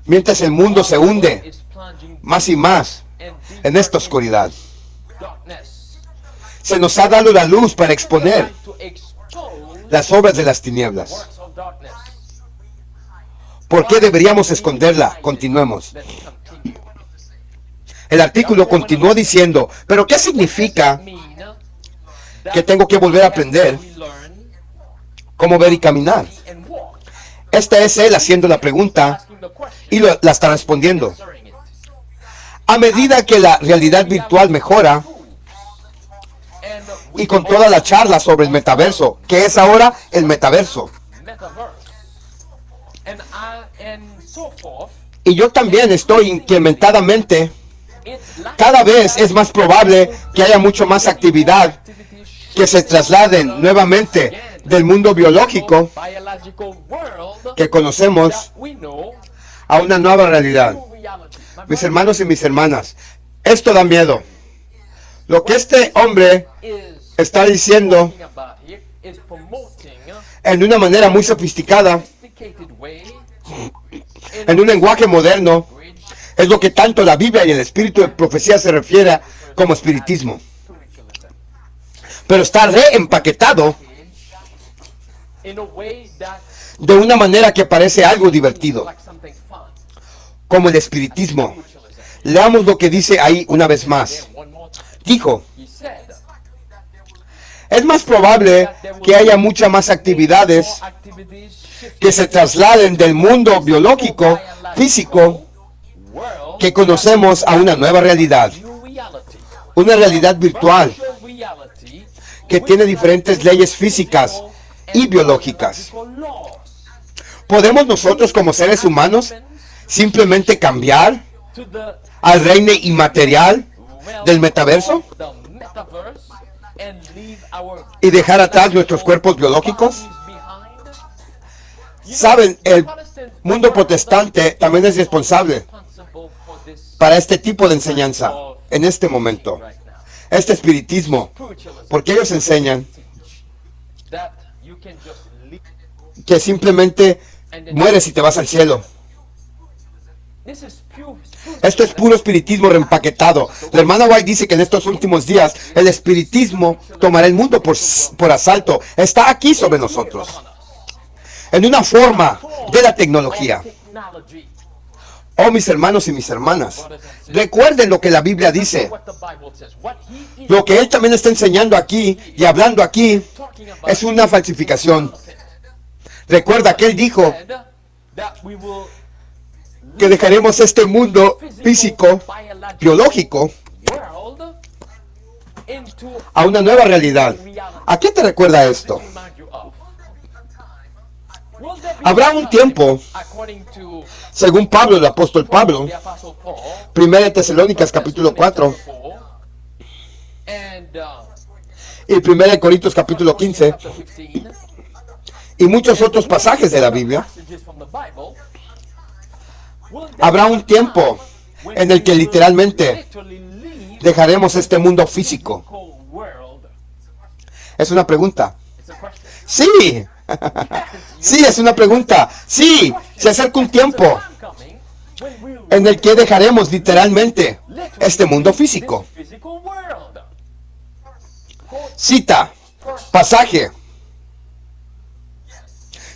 mientras el mundo se hunde más y más en esta oscuridad. Se nos ha dado la luz para exponer las obras de las tinieblas. ¿Por qué deberíamos esconderla? Continuemos. El artículo continuó diciendo, ¿pero qué significa que tengo que volver a aprender cómo ver y caminar? Esta es él haciendo la pregunta y la está respondiendo. A medida que la realidad virtual mejora, y con toda la charla sobre el metaverso, ¿qué es ahora el metaverso? Y yo también estoy incrementadamente, cada vez es más probable que haya mucho más actividad que se trasladen nuevamente del mundo biológico que conocemos a una nueva realidad. Mis hermanos y mis hermanas, esto da miedo. Lo que este hombre está diciendo en una manera muy sofisticada, en un lenguaje moderno, es lo que tanto la Biblia y el espíritu de profecía se refiere como espiritismo. Pero está reempaquetado de una manera que parece algo divertido, como el espiritismo. Leamos lo que dice ahí una vez más. dijo, he said, es más probable que haya muchas más actividades more activities shifting que se trasladen del mundo biológico, físico, world que conocemos a una nueva realidad, new reality, una realidad virtual virtual reality, que tiene diferentes leyes físicas y biológicas. ¿Podemos nosotros como seres humanos simplemente cambiar to the al reino inmaterial del metaverso the metaverse and leave our y dejar atrás nuestros cuerpos biológicos? bodies behind? Saben, el mundo protestante también es responsable Responsible for this para este tipo de enseñanza en este momento, right now. este espiritismo, Spiritualism porque ellos enseñan that you can just leave. que simplemente mueres y te vas al cielo. This is pure Esto es puro espiritismo reempaquetado. La hermana White dice que en estos últimos días el espiritismo tomará el mundo por asalto. Está aquí sobre nosotros, en una forma de la tecnología. technology. Oh, mis hermanos y mis hermanas, recuerden lo que la Biblia dice, What the Bible says, what he is lo que él también está enseñando aquí y hablando aquí talking about es una falsificación. Recuerda que él dijo said that we will que dejaremos este mundo físico, biológico, world into a una nueva realidad. ¿A qué te recuerda esto? remind you of. Will there be Habrá un tiempo, according to según Pablo, el apóstol Pablo, the Apostle Paul, 1 Tesalónicas capítulo 4 and y 1 Corintios capítulo 15 chapter 15, y muchos otros pasajes de la Biblia, passages from the Bible, will there habrá be un a tiempo time when en el we que will literalmente literally leave dejaremos este mundo físico. the physical world? Es una pregunta. It's a question. Sí, sí, es una pregunta. Sí, se acerca un tiempo Coming when we will en el que dejaremos literalmente literally este mundo leave físico. this physical world. Cita, pasaje.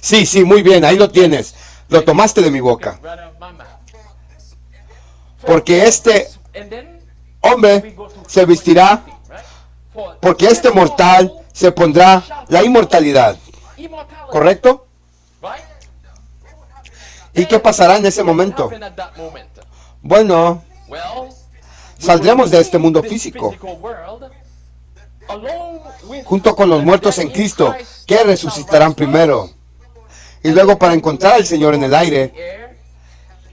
Sí, sí, muy bien, ahí lo tienes. Lo tomaste de mi boca. Right out of my mouth. Porque este And then we hombre go to se vestirá, right? For porque este mortal se pondrá la inmortalidad. immortality, ¿Correcto? right? ¿Y qué pasará en ese momento? Happen at that moment. Bueno, Well, saldremos de este mundo físico, physical world, along with junto con los muertos en Cristo, que resucitarán primero. Y luego para encontrar al Señor en el aire, air,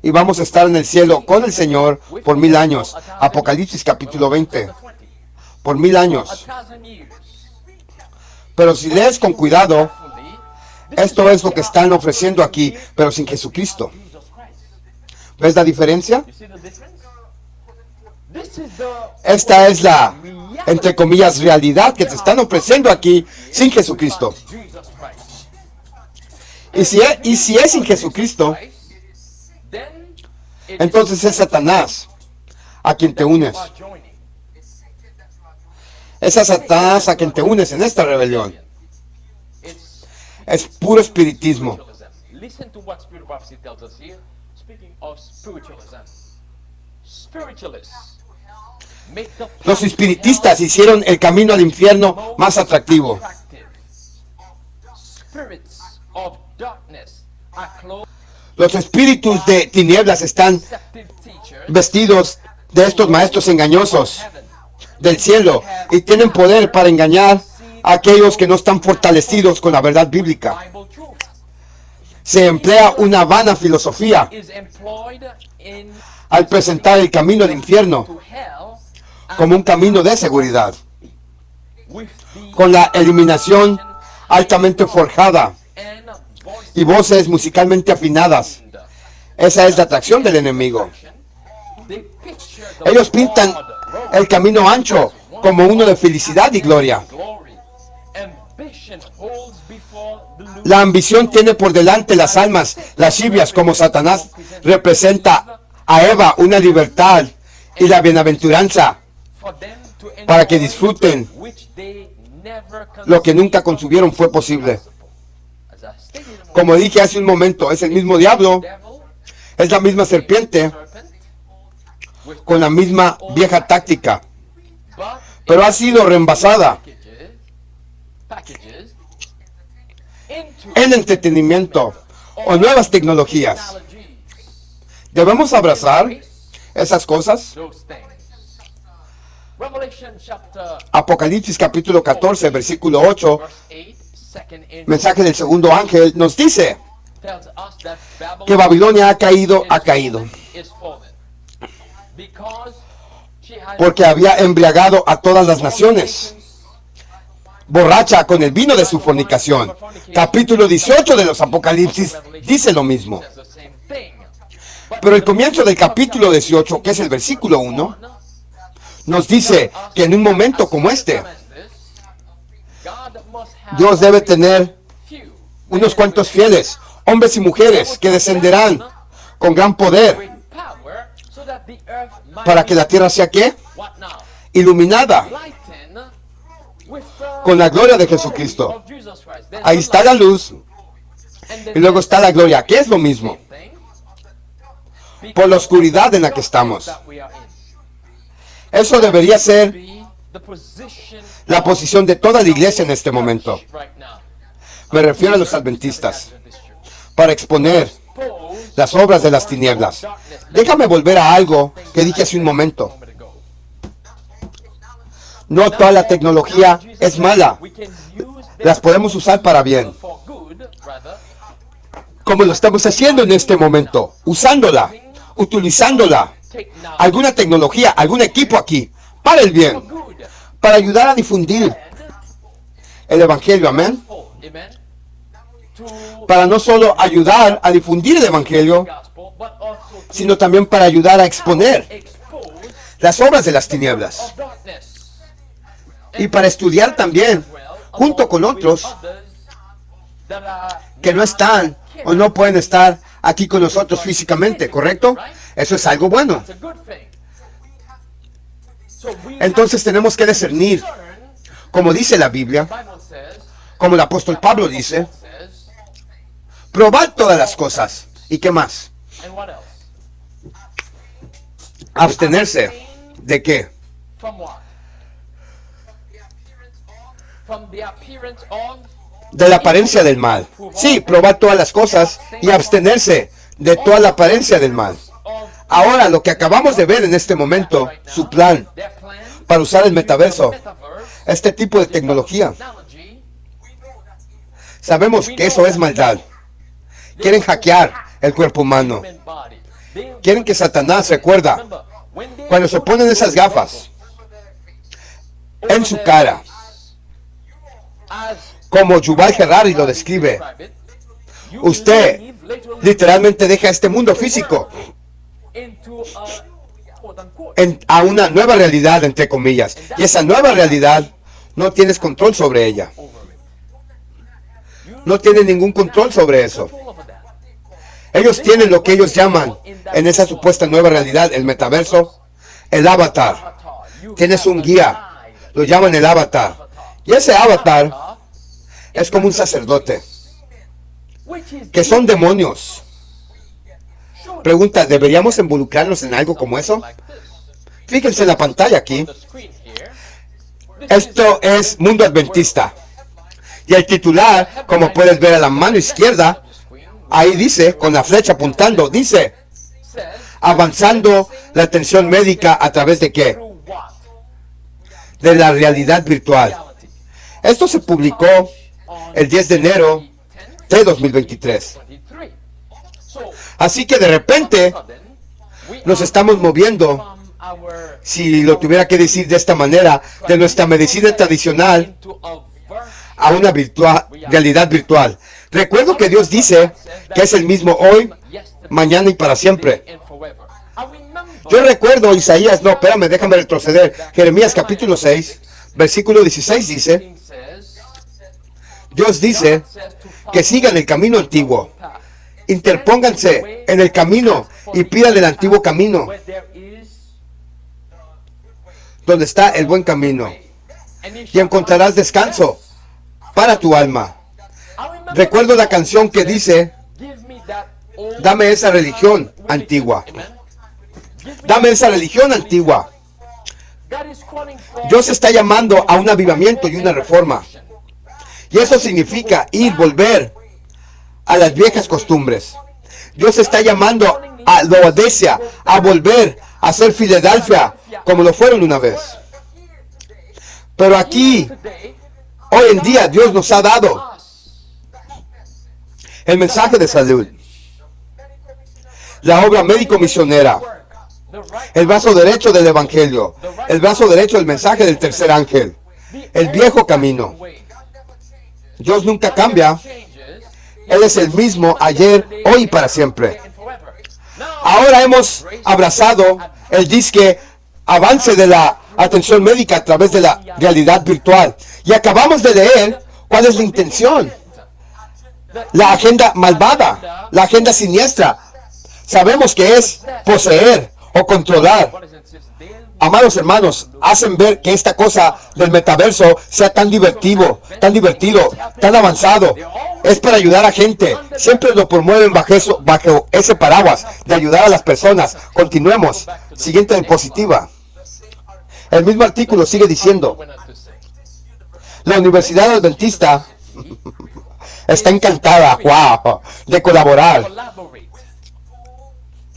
y vamos a estar en el cielo con el Señor por 1000 años. Apocalipsis capítulo 20, por 1000 años. 1,000 years. Pero si lees con cuidado, Fully, esto es lo que están ofreciendo aquí, pero sin Jesucristo. Jesus Christ. ¿Ves la diferencia? You see the difference? This is the Esta es la, entre comillas, realidad que te están ofreciendo aquí sin Jesucristo. Jesus Christ. Y si es sin Jesucristo, Then it entonces es Satanás a quien te unes. are joining. Es a Satanás a quien te unes en esta rebelión. It's Es puro espiritismo. spiritualism. Listen to what Spirit Prophecy tells us here. Speaking of spiritualism. Spiritualists make the path Los to espiritistas hell hicieron el camino al infierno más atractivo. attractive. Spirits of darkness are clothed Los espíritus de tinieblas están deceptive teachers vestidos de estos maestros engañosos heaven. del cielo y tienen poder para engañar a aquellos que no están fortalecidos con la verdad bíblica. Bible truth Se emplea una vana filosofía is employed in al presentar el camino al infierno to hell como un camino de seguridad, with the con la eliminación altamente forjada and voice y voces musicalmente afinadas. Esa es la atracción del enemigo. they picture the Ellos pintan broad road el camino ancho como uno de felicidad y gloria. glory. Ambition holds before the loser. La ambición tiene por delante las almas lascivias, como Satanás representa a Eva una libertad y la bienaventuranza For them to para que enjoy disfruten which they never lo que nunca concibieron fue posible. As I stated a moment, Como dije hace un momento, es el mismo diablo, devil, es la misma serpiente, serpent, with con la misma vieja táctica. but pero ha sido reembasada packages into en entretenimiento o nuevas tecnologías. technologies. ¿Debemos abrazar esas cosas? Those things. Revelation chapter Apocalipsis capítulo 14, versículo 8, verse 8, second angel mensaje del segundo ángel, nos dice tells us that que Babilonia ha caído, is fallen. Because she has porque había embriagado a todas las naciones, borracha con el vino de su fornicación. Capítulo 18 de los Apocalipsis dice lo mismo. says the same thing. Pero el comienzo del capítulo 18, que es el versículo 1, nos dice que en un momento como este, Dios debe tener unos cuantos fieles, hombres y mujeres, que descenderán con gran poder para que la tierra sea, ¿qué? Iluminada con la gloria de Jesucristo. Ahí está la luz y luego está la gloria, que es lo mismo, por la oscuridad en la que estamos. Eso debería ser la posición de toda la iglesia en este momento. Me refiero a los adventistas, para exponer las obras de las tinieblas. Déjame volver a algo que dije hace un momento. No toda la tecnología es mala. Las podemos usar para bien, como lo estamos haciendo en este momento, usándola, utilizándola, alguna tecnología, algún equipo aquí, para el bien, para ayudar a difundir el Evangelio, amén. Para no solo ayudar a difundir el Evangelio, sino también para ayudar a exponer las obras de las tinieblas. Y para estudiar también, junto con otros que no están o no pueden estar aquí con nosotros físicamente, ¿correcto? Eso es algo bueno. Entonces tenemos que discernir, como dice la Biblia, como el apóstol Pablo dice, probad todas las cosas. ¿Y qué más? Abstenerse. ¿De qué? De la apariencia del mal. Sí, probad todas las cosas y abstenerse de toda la apariencia del mal. Ahora, lo que acabamos de ver en este momento, su plan para usar el metaverso, este tipo de tecnología, sabemos que eso es maldad. Quieren hackear el cuerpo humano. Quieren que Satanás, recuerda, cuando se ponen esas gafas en su cara, como Yuval Harari lo describe, usted literalmente deja este mundo físico a una nueva realidad, entre comillas. Y esa nueva realidad no tienes control sobre ella. No tienes ningún control sobre eso. Ellos tienen lo que ellos llaman, en esa supuesta nueva realidad, el metaverso, el avatar. Tienes un guía, lo llaman el avatar. Y ese avatar es como un sacerdote, que son demonios. Pregunta, ¿deberíamos involucrarnos en algo como eso? Fíjense en la pantalla aquí. Esto es Mundo Adventista. Y el titular, como puedes ver a la mano izquierda, ahí dice, con la flecha apuntando, dice, avanzando la atención médica a través de ¿qué? De la realidad virtual. Esto se publicó el 10 de enero de 2023. Así que de repente nos estamos moviendo, si lo tuviera que decir de esta manera, de nuestra medicina tradicional a una realidad virtual. Recuerdo que Dios dice que es el mismo hoy, mañana y para siempre. Yo recuerdo Isaías, no, espérame, déjame retroceder. Jeremías capítulo 6, versículo 16 dice, Dios dice que sigan el camino antiguo. Interpónganse en el camino y pidan el antiguo camino, donde está el buen camino, y encontrarás descanso para tu alma. Recuerdo la canción que dice, dame esa religión antigua. Dame esa religión antigua. God is calling for Dios está llamando a un avivamiento y una reforma. Y eso significa volver a las viejas costumbres. Dios está llamando a Laodicea a volver a ser Filadelfia como lo fueron una vez. Pero aquí, today hoy en día, Dios nos ha dado us el mensaje de salud, la obra médico-misionera, the right el brazo derecho del Evangelio, el brazo derecho del mensaje del tercer ángel, el viejo camino. way. Dios nunca cambia. Changes Él es el mismo ayer, hoy y para siempre. and forever. Now, Ahora hemos abrazado el disque avance de la atención médica a través de la realidad virtual. Y acabamos de leer cuál es la intención. La agenda malvada, la agenda siniestra. Sabemos que es poseer o controlar. brothers and sisters, they'll Amados hermanos, hacen ver que esta cosa del metaverso sea tan divertido, tan avanzado. Es para ayudar a gente. Siempre lo promueven bajo ese paraguas de ayudar a las personas. Continuemos. Siguiente diapositiva. El mismo artículo sigue diciendo, went on to say. la Universidad Adventista está encantada, wow, de colaborar Collaborate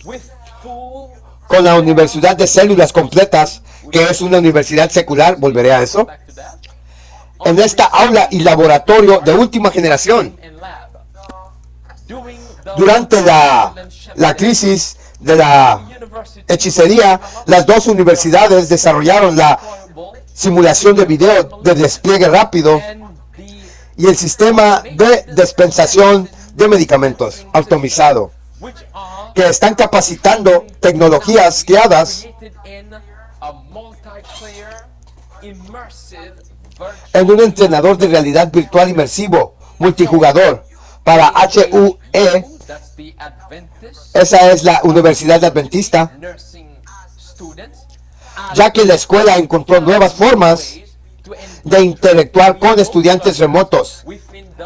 with full con la Universidad de Células Completas, que es una universidad secular, volveré a eso, back to that en esta aula y laboratorio de última generación. and lab. Doing the Durante la crisis de la university hechicería, las dos universidades desarrollaron la deployable simulación de video de despliegue rápido and the y el sistema de dispensación de medicamentos automatizado, which are que están capacitando tecnologías creadas created in a multiplayer immersive virtual en un entrenador de realidad virtual inmersivo multijugador para HUE. that's the Adventist Esa es la Universidad Adventista, nursing students ya que la escuela encontró nuevas formas to de interactuar con estudiantes remotos within the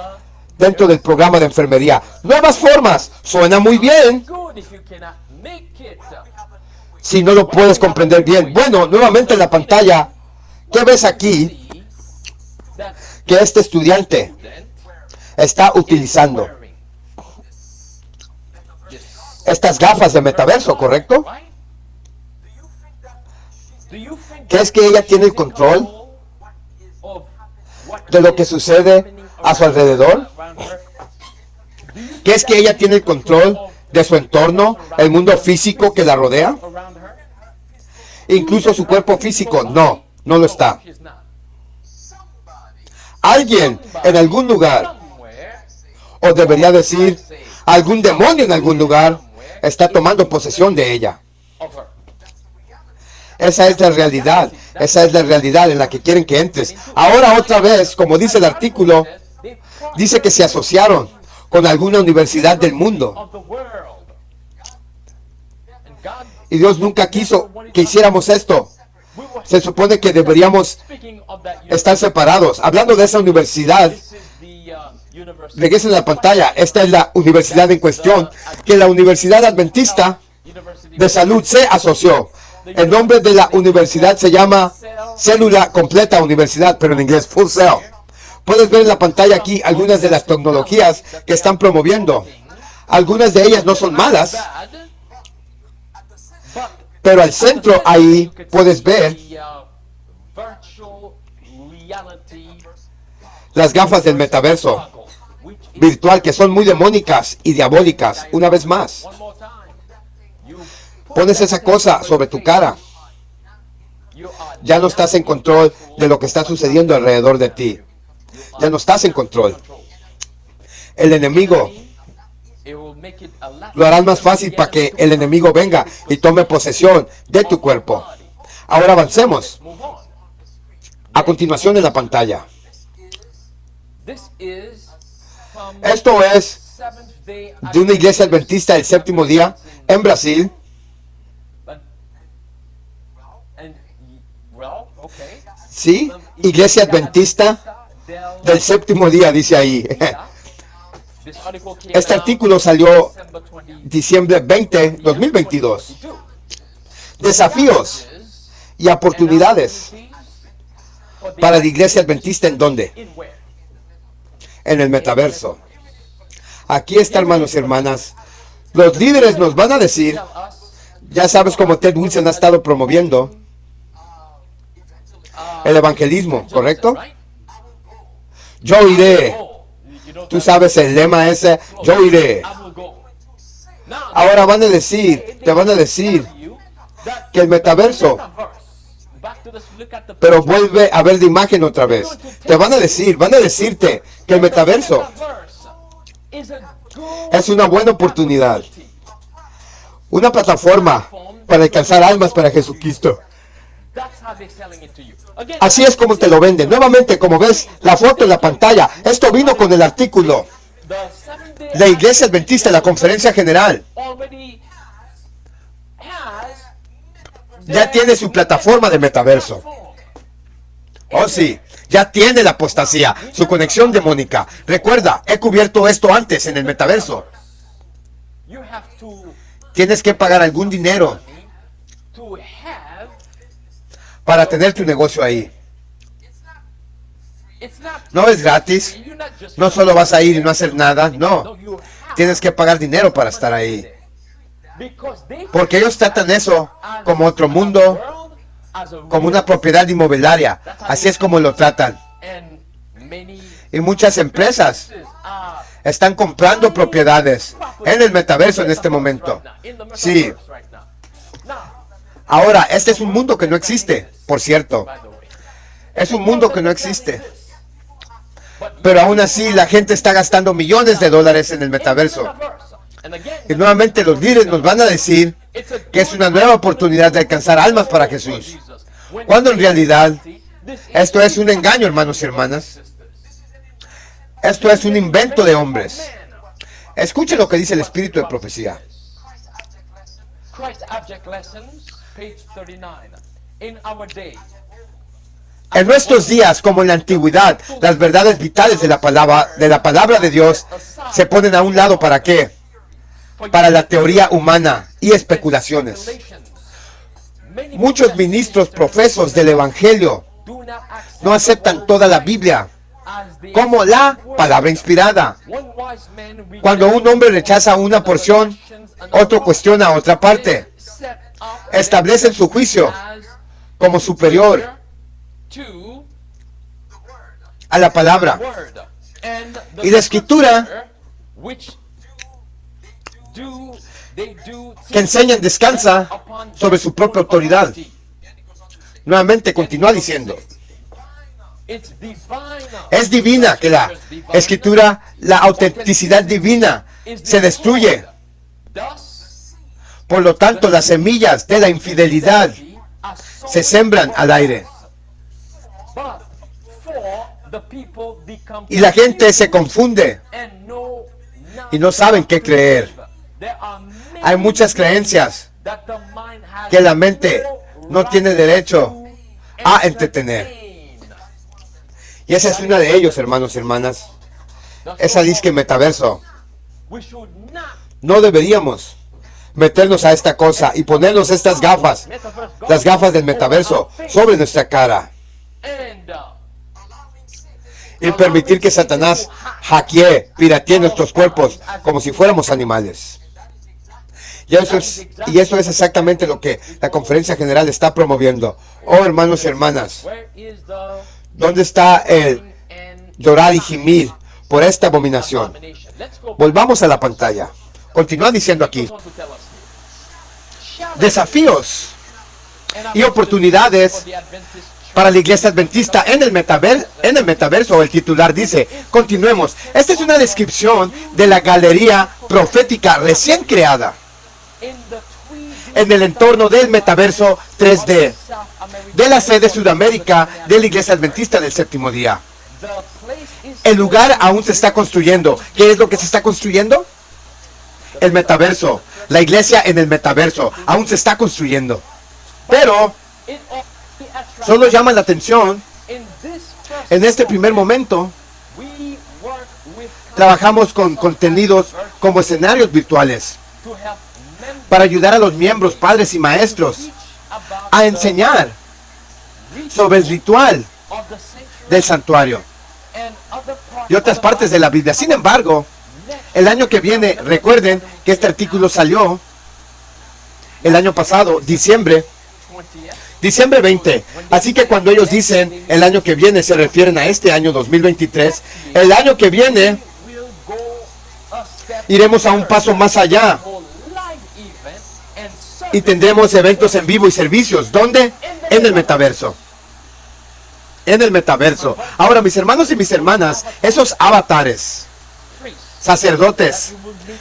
dentro del programa de enfermería. Nuevas formas, suena muy bien good if you cannot make it. si no lo puedes comprender bien. Bueno, nuevamente en la pantalla, ¿qué ves aquí? See that Que este estudiante student está utilizando wearing this, estas gafas de metaverso, ¿correcto? right? Do you think ¿Crees que ella tiene el control of what de lo que sucede a su alrededor? around her? ¿Crees que ella tiene el control de su entorno, el mundo físico que la rodea? Around her? Incluso su cuerpo físico, no, no lo está. She's not. Alguien en algún lugar, Somewhere, o debería decir, algún demonio en algún lugar, está tomando posesión de ella. of her. Esa es la realidad en la que quieren que entres. Ahora otra vez, como dice el artículo, They dice que se asociaron con alguna universidad del mundo. of the world. And God, Y Dios nunca quiso que hiciéramos esto. we were Se supone que deberíamos speaking of that estar separados. Hablando de esa universidad, This is the university. regresen a la pantalla. Esta es la universidad en cuestión, que la Universidad Adventista University de Salud se asoció. El nombre de la universidad se llama Célula Completa Universidad, pero en inglés Full Cell. Puedes ver en la pantalla aquí algunas de las tecnologías que están promoviendo. Algunas de ellas no son malas, bad, but pero al centro ahí puedes ver the virtual reality las gafas del metaverso struggle, which is virtual, que son muy demónicas y diabólicas. Una vez más, one more time. You pones esa cosa sobre tu cara. you are Ya no estás en control de lo que está sucediendo alrededor de ti. Ya no estás en control. El enemigo it will make it a lot lo harán más fácil para que el enemigo venga y tome posesión de tu cuerpo. Ahora avancemos. move on. A continuación en la pantalla. This is from Esto es Seventh Day de una iglesia adventista del séptimo día en Brasil. and well, okay. Sí, iglesia adventista del séptimo día, dice ahí. This article came Este out artículo salió December 20, diciembre 20, 2022. 2022. Desafíos y oportunidades para la iglesia adventista. ¿En dónde? En el metaverso. Aquí está, hermanos y hermanas. Los líderes nos van a decir, ya sabes cómo Ted Wilson ha estado promoviendo el evangelismo, ¿correcto? Yo iré. Tú sabes el lema ese, yo iré. Ahora te van a decir que el metaverso, pero vuelve a ver la imagen otra vez. Van a decirte que el metaverso es una buena oportunidad, una plataforma para alcanzar almas para Jesucristo. Así es como te lo venden. Nuevamente, como ves la foto en la pantalla, esto vino con el artículo. La Iglesia Adventista, la Conferencia General, ya tiene su plataforma de metaverso. Oh sí, ya tiene la apostasía, su conexión demónica. Recuerda, he cubierto esto antes en el metaverso. Tienes que pagar algún dinero para tener tu negocio ahí. No es gratis. No solo vas a ir y no hacer nada. No. Tienes que pagar dinero para estar ahí. Porque ellos tratan eso como otro mundo, como una propiedad inmobiliaria. Así es como lo tratan. Y muchas empresas están comprando propiedades en el metaverso en este momento. Sí. Ahora, este es un mundo que no existe, por cierto. Es un mundo que no existe. Pero aún así, la gente está gastando millones de dólares en el metaverso. Y nuevamente los líderes nos van a decir que es una nueva oportunidad de alcanzar almas para Jesús. Cuando en realidad, esto es un engaño, hermanos y hermanas. Esto es un invento de hombres. Escuche lo que dice el Espíritu de Profecía. En nuestros días, como en la antigüedad, las verdades vitales de la palabra de Dios se ponen a un lado. ¿Para qué? Para la teoría humana y especulaciones. Muchos ministros profesos del Evangelio no aceptan toda la Biblia como la palabra inspirada. Cuando un hombre rechaza una porción, otro cuestiona otra parte. Establecen su juicio como superior a la palabra. Y la escritura que enseñan descansa sobre su propia autoridad. Nuevamente continúa diciendo, es divina que la escritura, la autenticidad divina se destruye. Por lo tanto, las semillas de la infidelidad se sembran al aire. Y la gente se confunde y no saben qué creer. Hay muchas creencias que la mente no tiene derecho a entretener. Y esa es una de ellos, hermanos y hermanas. Esa disque metaverso. No deberíamos meternos a esta cosa y ponernos estas gafas, las gafas del metaverso, sobre nuestra cara. Y permitir que Satanás hackee, piratee nuestros cuerpos como si fuéramos animales. Y eso es exactamente lo que la Conferencia General está promoviendo. Oh, hermanos y hermanas, ¿dónde está el llorar y gemir por esta abominación? Volvamos a la pantalla. Continúa diciendo aquí. Desafíos y oportunidades para la Iglesia Adventista en el metaverso. El titular dice, continuemos. Esta es una descripción de la galería profética recién creada en el entorno del metaverso 3D de la sede Sudamérica de la Iglesia Adventista del Séptimo Día. El lugar aún se está construyendo. ¿Qué es lo que se está construyendo? El metaverso. La iglesia en el metaverso aún se está construyendo. Pero solo llama la atención. En este primer momento trabajamos con contenidos como escenarios virtuales para ayudar a los miembros, padres y maestros a enseñar sobre el ritual of the sanctuary del santuario and other parts y otras of the partes de la Biblia. Sin embargo, el año que viene, recuerden que este artículo salió el año pasado, diciembre 20. Así que cuando ellos dicen el año que viene, se refieren a este año 2023. El año que viene will go a step iremos a un paso más allá for live events and y tendremos eventos en vivo y servicios. ¿Dónde? En el metaverso. En el metaverso. Ahora, mis hermanos y mis hermanas, esos avatares, priests sacerdotes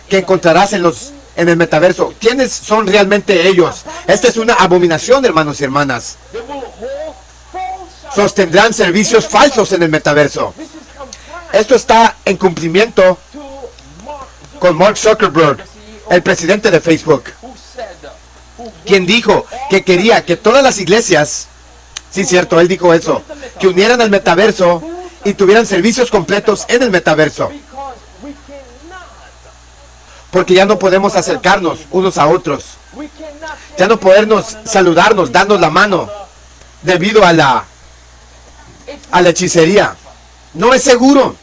que encontrarás en el metaverso, ¿quiénes son realmente ellos? Esta es una abominación, hermanos y hermanas. they will hold false Sostendrán servicios falsos en el metaverso. this is compliant Esto está en cumplimiento to Mark con Mark Zuckerberg, el presidente de Facebook, who said who quien dijo que quería que todas las iglesias, sí cierto, él dijo eso, que unieran al metaverso y tuvieran servicios completos en el metaverso, because we cannot porque ya no podemos acercarnos unos a otros, we cannot ya no podernos saludarnos, darnos la mano, debido a la hechicería. No es seguro,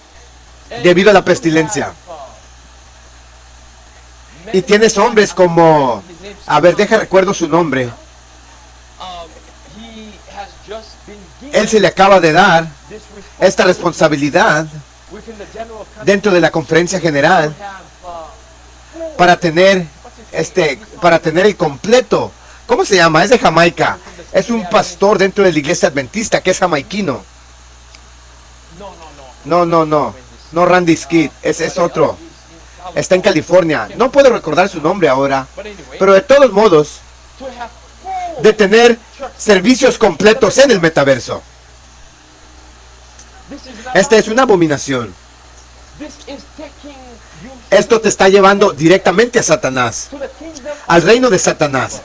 debido a la pestilencia. Y tienes hombres como, a ver, recuerdo su nombre. he has just been Él given se le acaba de dar this esta responsabilidad within the general country dentro de la conferencia general have para tener el completo. ¿Cómo se llama? Es de Jamaica. Es un pastor dentro de la iglesia adventista que es jamaiquino. No Randy Skid, ese es otro. Está en California. No puedo recordar su nombre ahora. but anyway Pero de todos modos, to have full de tener servicios completos en el metaverso. this is not Esta es una abominación. this is taking you Esto te está llevando directamente a Satanás, to the kingdom al reino de Satanás.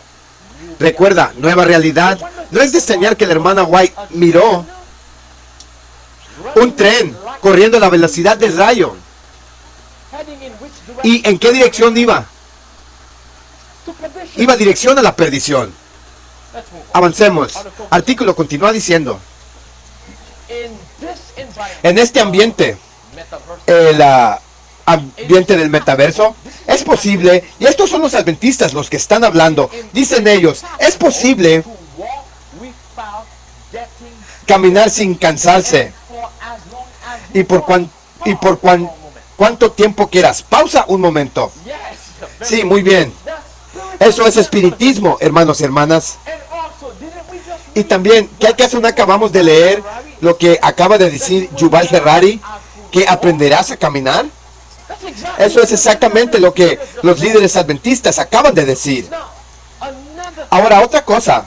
Recuerda, nueva realidad. No es de extrañar que la hermana White miró un tren corriendo a la velocidad del rayo. heading in which direction ¿Y en qué dirección iba? to perdition. Iba dirección a la perdición. Let's move on. Avancemos. Artículo continúa diciendo, In this environment, en este ambiente, metaverse, el ambiente del metaverso, es posible, y estos son los adventistas los que están hablando, dicen ellos, es posible to walk without getting caminar sin cansarse for as long as y you por want. cuánto tiempo quieras. Pausa un momento. Yes, very Sí, muy bien. that's spiritual. Eso es espiritismo, hermanos y hermanas. And also, didn't we just Y read también, ¿qué acaso no acabamos de leer lo que acaba de decir Yuval Harari? ¿Que aprenderás a caminar? That's exactly Eso es exactamente lo que los líderes adventistas acaban de decir. Now, another Ahora, otra cosa,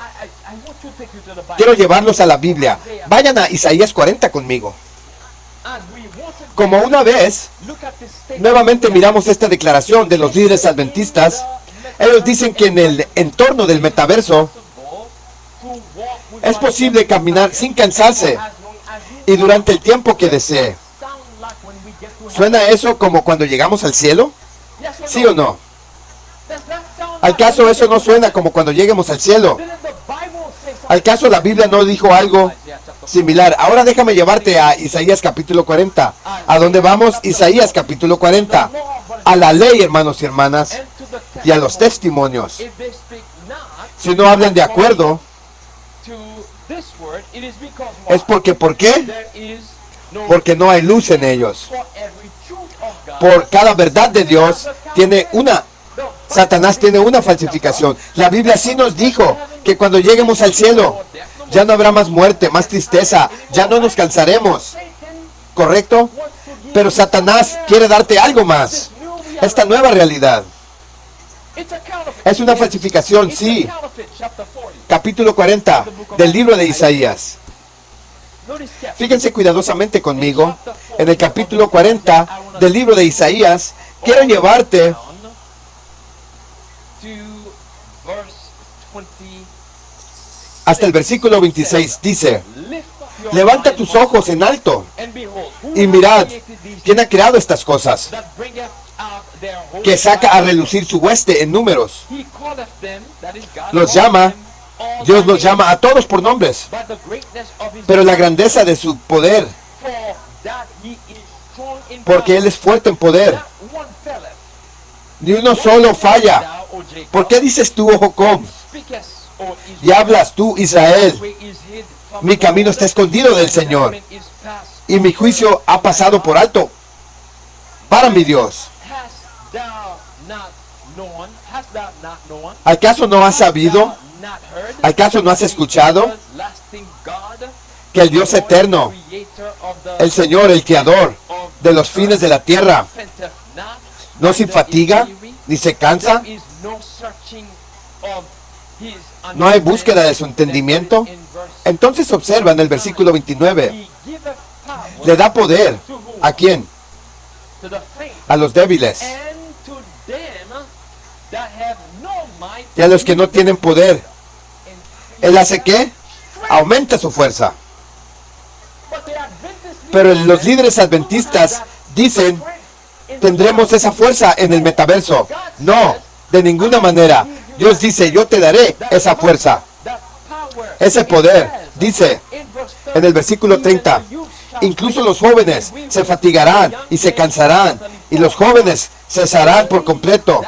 I want to take you to the Bible. quiero llevarlos a la Biblia. Vayan a Isaías 40 conmigo. And we want to Como una vez, look at this statement. nuevamente miramos esta declaración de los líderes adventistas. Ellos dicen que en el entorno del metaverso es posible caminar sin cansarse y durante el tiempo que desee. ¿Suena eso como cuando llegamos al cielo? ¿Sí o no? ¿Al caso eso no suena como cuando lleguemos al cielo? ¿Al caso la Biblia no dijo algo similar? Ahora déjame llevarte a Isaías capítulo 40. ¿A dónde vamos? Isaías capítulo 40. A la ley, hermanos y hermanas, y a los testimonios. Si no hablan de acuerdo, es porque, ¿por qué? Porque no hay luz en ellos. Por cada verdad de Dios tiene una, Satanás tiene una falsificación. La Biblia sí nos dijo que cuando lleguemos al cielo, ya no habrá más muerte, más tristeza, ya no nos cansaremos. ¿Correcto? Pero Satanás quiere darte algo más. Esta nueva realidad. Es una falsificación, sí. Capítulo 40 del libro de Isaías. Fíjense cuidadosamente conmigo. En el capítulo 40 del libro de Isaías, quiero llevarte hasta el versículo 26. Dice, levanta tus ojos en alto y mirad, ¿quién ha creado estas cosas? Que saca a relucir su hueste en números. Los llama, Dios los llama a todos por nombres. of his pero la grandeza de su poder, for that he is strong in porque power. Él es fuerte en poder. Not one faileth. Ni uno solo falla. Thou, O Jacob, ¿Por qué dices tú, oh Jacob, speakest, O Israel, y hablas tú, Israel? the way is hid from Mi the camino Lord, está escondido del and Señor, judgment is passed y mi over juicio ha from pasado thy por mouth? alto para mi Dios. Hast thou not known? Hast thou not known? ¿Acaso no has Hast sabido? thou not heard? ¿Acaso no has escuchado Everlasting God, que el Dios the Lord, eterno, creator of the el Señor, el Creador of de los fines de la tierra, fainteth not, no se neither is fatiga weary? ni se cansa? There is no searching of his ¿No hay búsqueda de su entendimiento? understanding. In verse Entonces observa en el versículo 29, he giveth power le da poder. to whom? ¿A quién? To the faint, A los débiles and to them that have no might. y a los que no tienen poder. ¿Él hace qué? Aumenta su fuerza. But the Adventist Pero leaders los líderes adventistas dicen, tendremos esa fuerza en el metaverso. No, de ninguna manera. Dios dice, yo te daré esa fuerza, that power, ese poder. Dice in verse en el versículo 30, incluso los jóvenes se fatigarán y se cansarán, y los jóvenes cesarán por completo.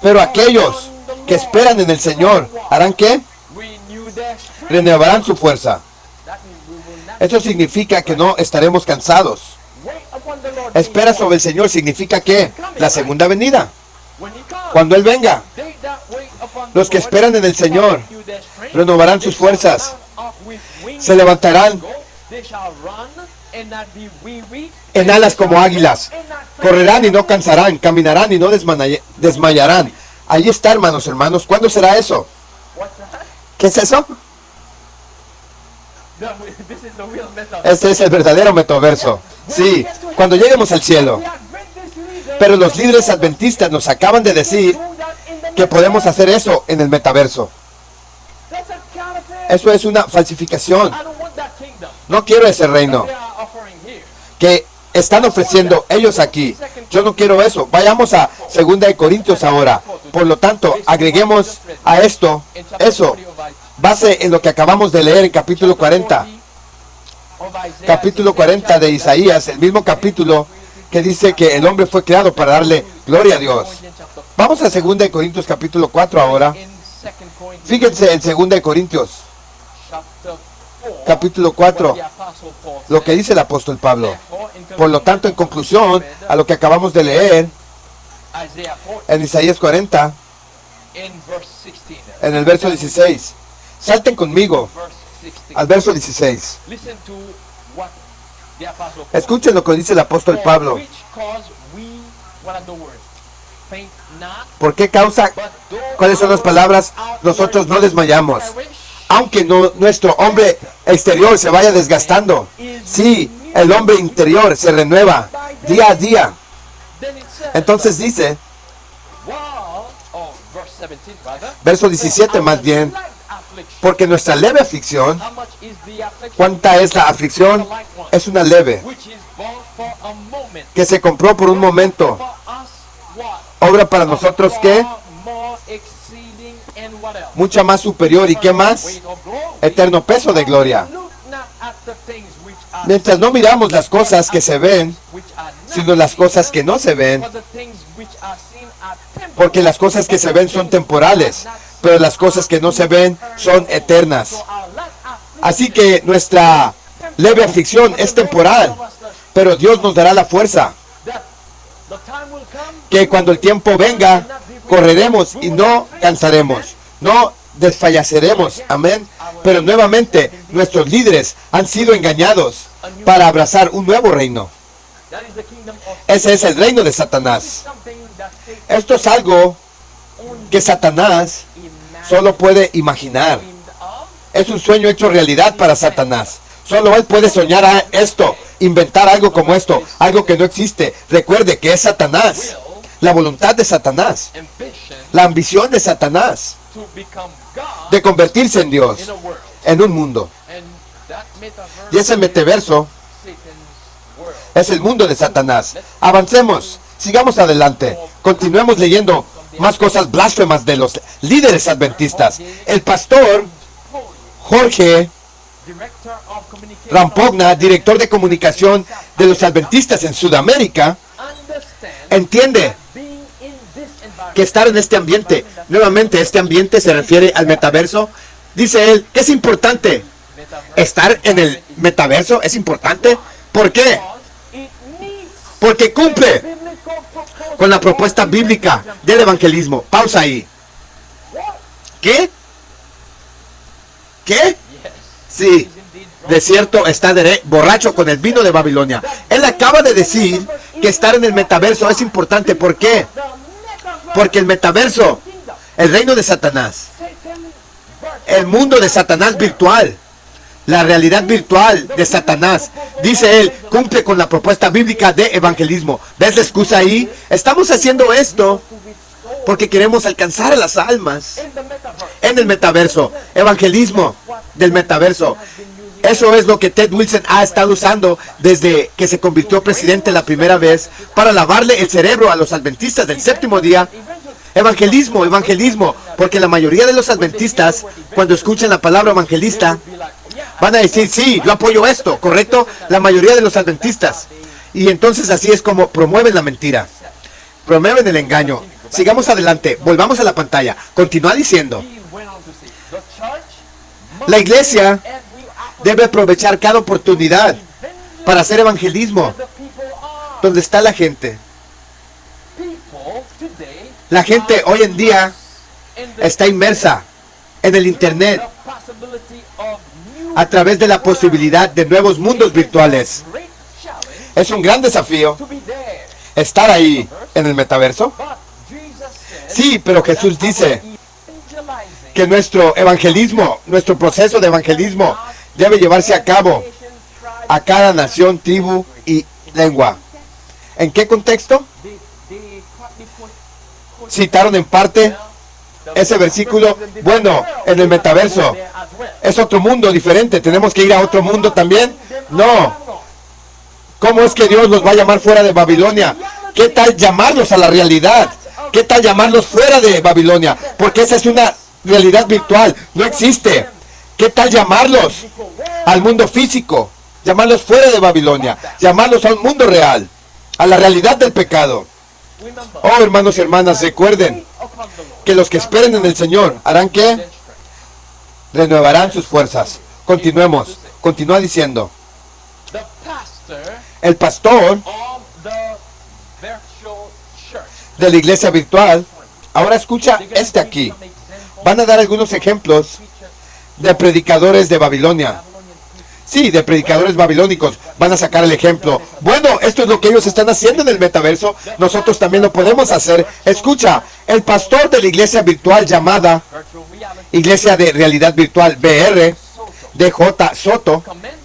Pero aquellos que esperan en el Señor, ¿harán qué? Renovarán su fuerza. Eso significa que no estaremos cansados. Espera sobre el Señor significa que la segunda venida, cuando Él venga, los que esperan en el Señor renovarán sus fuerzas, se levantarán en alas como águilas, correrán y no cansarán, caminarán y no desmayarán. Ahí está, hermanos. ¿Cuándo será eso? ¿Qué es eso? Este es el verdadero metaverso. Sí, cuando lleguemos al cielo. Pero los líderes adventistas nos acaban de decir que podemos hacer eso en el metaverso. Eso es una falsificación. No quiero ese reino que están ofreciendo ellos aquí. Yo no quiero eso. Vayamos a 2 de Corintios ahora. Por lo tanto, agreguemos a esto, eso, base en lo que acabamos de leer en capítulo 40. Capítulo 40 de Isaías, el mismo capítulo que dice que el hombre fue creado para darle gloria a Dios. Vamos a 2 de Corintios capítulo 4 ahora. Fíjense en 2 de Corintios capítulo 4, lo que dice el apóstol Pablo. Por lo tanto, en conclusión a lo que acabamos de leer en Isaías 40, en el verso 16, salten conmigo al verso 16. Escuchen lo que dice el apóstol Pablo. ¿Por qué causa? ¿Cuáles son las palabras? Nosotros no desmayamos. Aunque nuestro hombre exterior se vaya desgastando. Sí, el hombre interior se renueva día a día. Entonces dice, verso 17 más bien, porque nuestra leve aflicción, ¿cuánta es la aflicción? Es una leve, que se compró por un momento. Obra para nosotros que mucha más superior. ¿Y qué más? Eterno peso de gloria. Mientras no miramos las cosas que se ven, sino las cosas que no se ven, porque las cosas que se ven son temporales, pero las cosas que no se ven son eternas. Así que nuestra leve aflicción es temporal, pero Dios nos dará la fuerza, que cuando el tiempo venga, correremos y no cansaremos, no desfalleceremos. Amén. Pero nuevamente, nuestros líderes han sido engañados para abrazar un nuevo reino. Ese es el reino de Satanás. Esto es algo que Satanás solo puede imaginar. Es un sueño hecho realidad para Satanás. Solo él puede soñar a esto, inventar algo como esto, algo que no existe. Recuerde que es Satanás, la voluntad de Satanás, la ambición de Satanás de convertirse en Dios, en un mundo. Y ese metaverso es el mundo de Satanás. Avancemos, sigamos adelante, continuemos leyendo más cosas blasfemas de los líderes adventistas. El pastor Jorge director of communication, Rampogna, director de comunicación de los adventistas en Sudamérica, understand entiende being in this environment. que estar en este ambiente, nuevamente este ambiente se refiere al metaverso, dice él, que es importante. Metaverse Estar en el metaverso es importante. ¿Por qué? because it meets Porque cumple biblical proposal con la propuesta bíblica del evangelismo. Pausa ahí. ¿Qué? ¿Qué? Yes, Sí, is indeed de cierto está borracho con el vino de Babilonia. Él acaba de decir que estar en el metaverso es importante. ¿Por qué? the metaverse Porque el metaverso, kingdom, el reino de Satanás, Satan virtual, el mundo de Satanás virtual, la realidad virtual de Satanás, dice él, cumple con la propuesta bíblica de evangelismo. ¿Ves la excusa ahí? Estamos haciendo esto to restore porque queremos alcanzar a las almas in the metaverse. en el metaverso. Evangelismo del metaverso. Eso es lo que Ted Wilson ha estado usando desde que se convirtió presidente la primera vez para lavarle el cerebro a los adventistas del séptimo día. Evangelismo, evangelismo, porque la mayoría de los adventistas, cuando escuchan la palabra evangelista, Be like, yeah, van a decir, sí, yo apoyo esto, ¿correcto? La mayoría de los adventistas. Y entonces así es como promueven la mentira, promueven el engaño. Sigamos adelante, volvamos a la pantalla. Continúa diciendo, he went on to say, the church la iglesia every debe aprovechar cada oportunidad para hacer evangelismo the people are. donde está la gente. People today La gente hoy en día in the, está inmersa en el internet the possibility of new a través de la posibilidad de nuevos mundos virtuales. great challenge Es un gran desafío to be there. estar ahí en el metaverso. But Jesus said Sí, pero Jesús dice evangelizing que nuestro evangelismo, nuestro proceso de evangelismo debe llevarse a cabo nation, tribe, a cada nación, tribu y lengua. ¿En qué contexto? they partly put Citaron en parte ese versículo. Bueno, en el metaverso there as well. es otro mundo diferente. ¿Tenemos que ir a otro mundo también? No. ¿Cómo es que Dios los va a llamar fuera de Babilonia? ¿Qué tal llamarlos a la realidad? ¿Qué tal llamarlos fuera de Babilonia? Porque esa es una realidad virtual. No existe. ¿Qué tal llamarlos al mundo físico? Llamarlos fuera de Babilonia. Llamarlos a un mundo real. A la realidad del pecado. Remember, Oh, hermanos y hermanas, recuerden upon the Lord, que los que esperen en el Señor harán que renuevarán sus fuerzas. Continuemos. Continúa diciendo. the pastor El pastor of the virtual church. de la iglesia virtual, ahora escucha They're gonna este give aquí. some examples Van a dar algunos ejemplos preachers, de predicadores de Babilonia. Babylonian preachers. Sí, de predicadores babilónicos. Van a sacar el ejemplo. Bueno, esto es lo que ellos están haciendo en el metaverso. Nosotros también lo podemos hacer. Escucha, el pastor de la iglesia virtual llamada Virtual reality Iglesia de Realidad Virtual BR, Soto DJ Soto, comments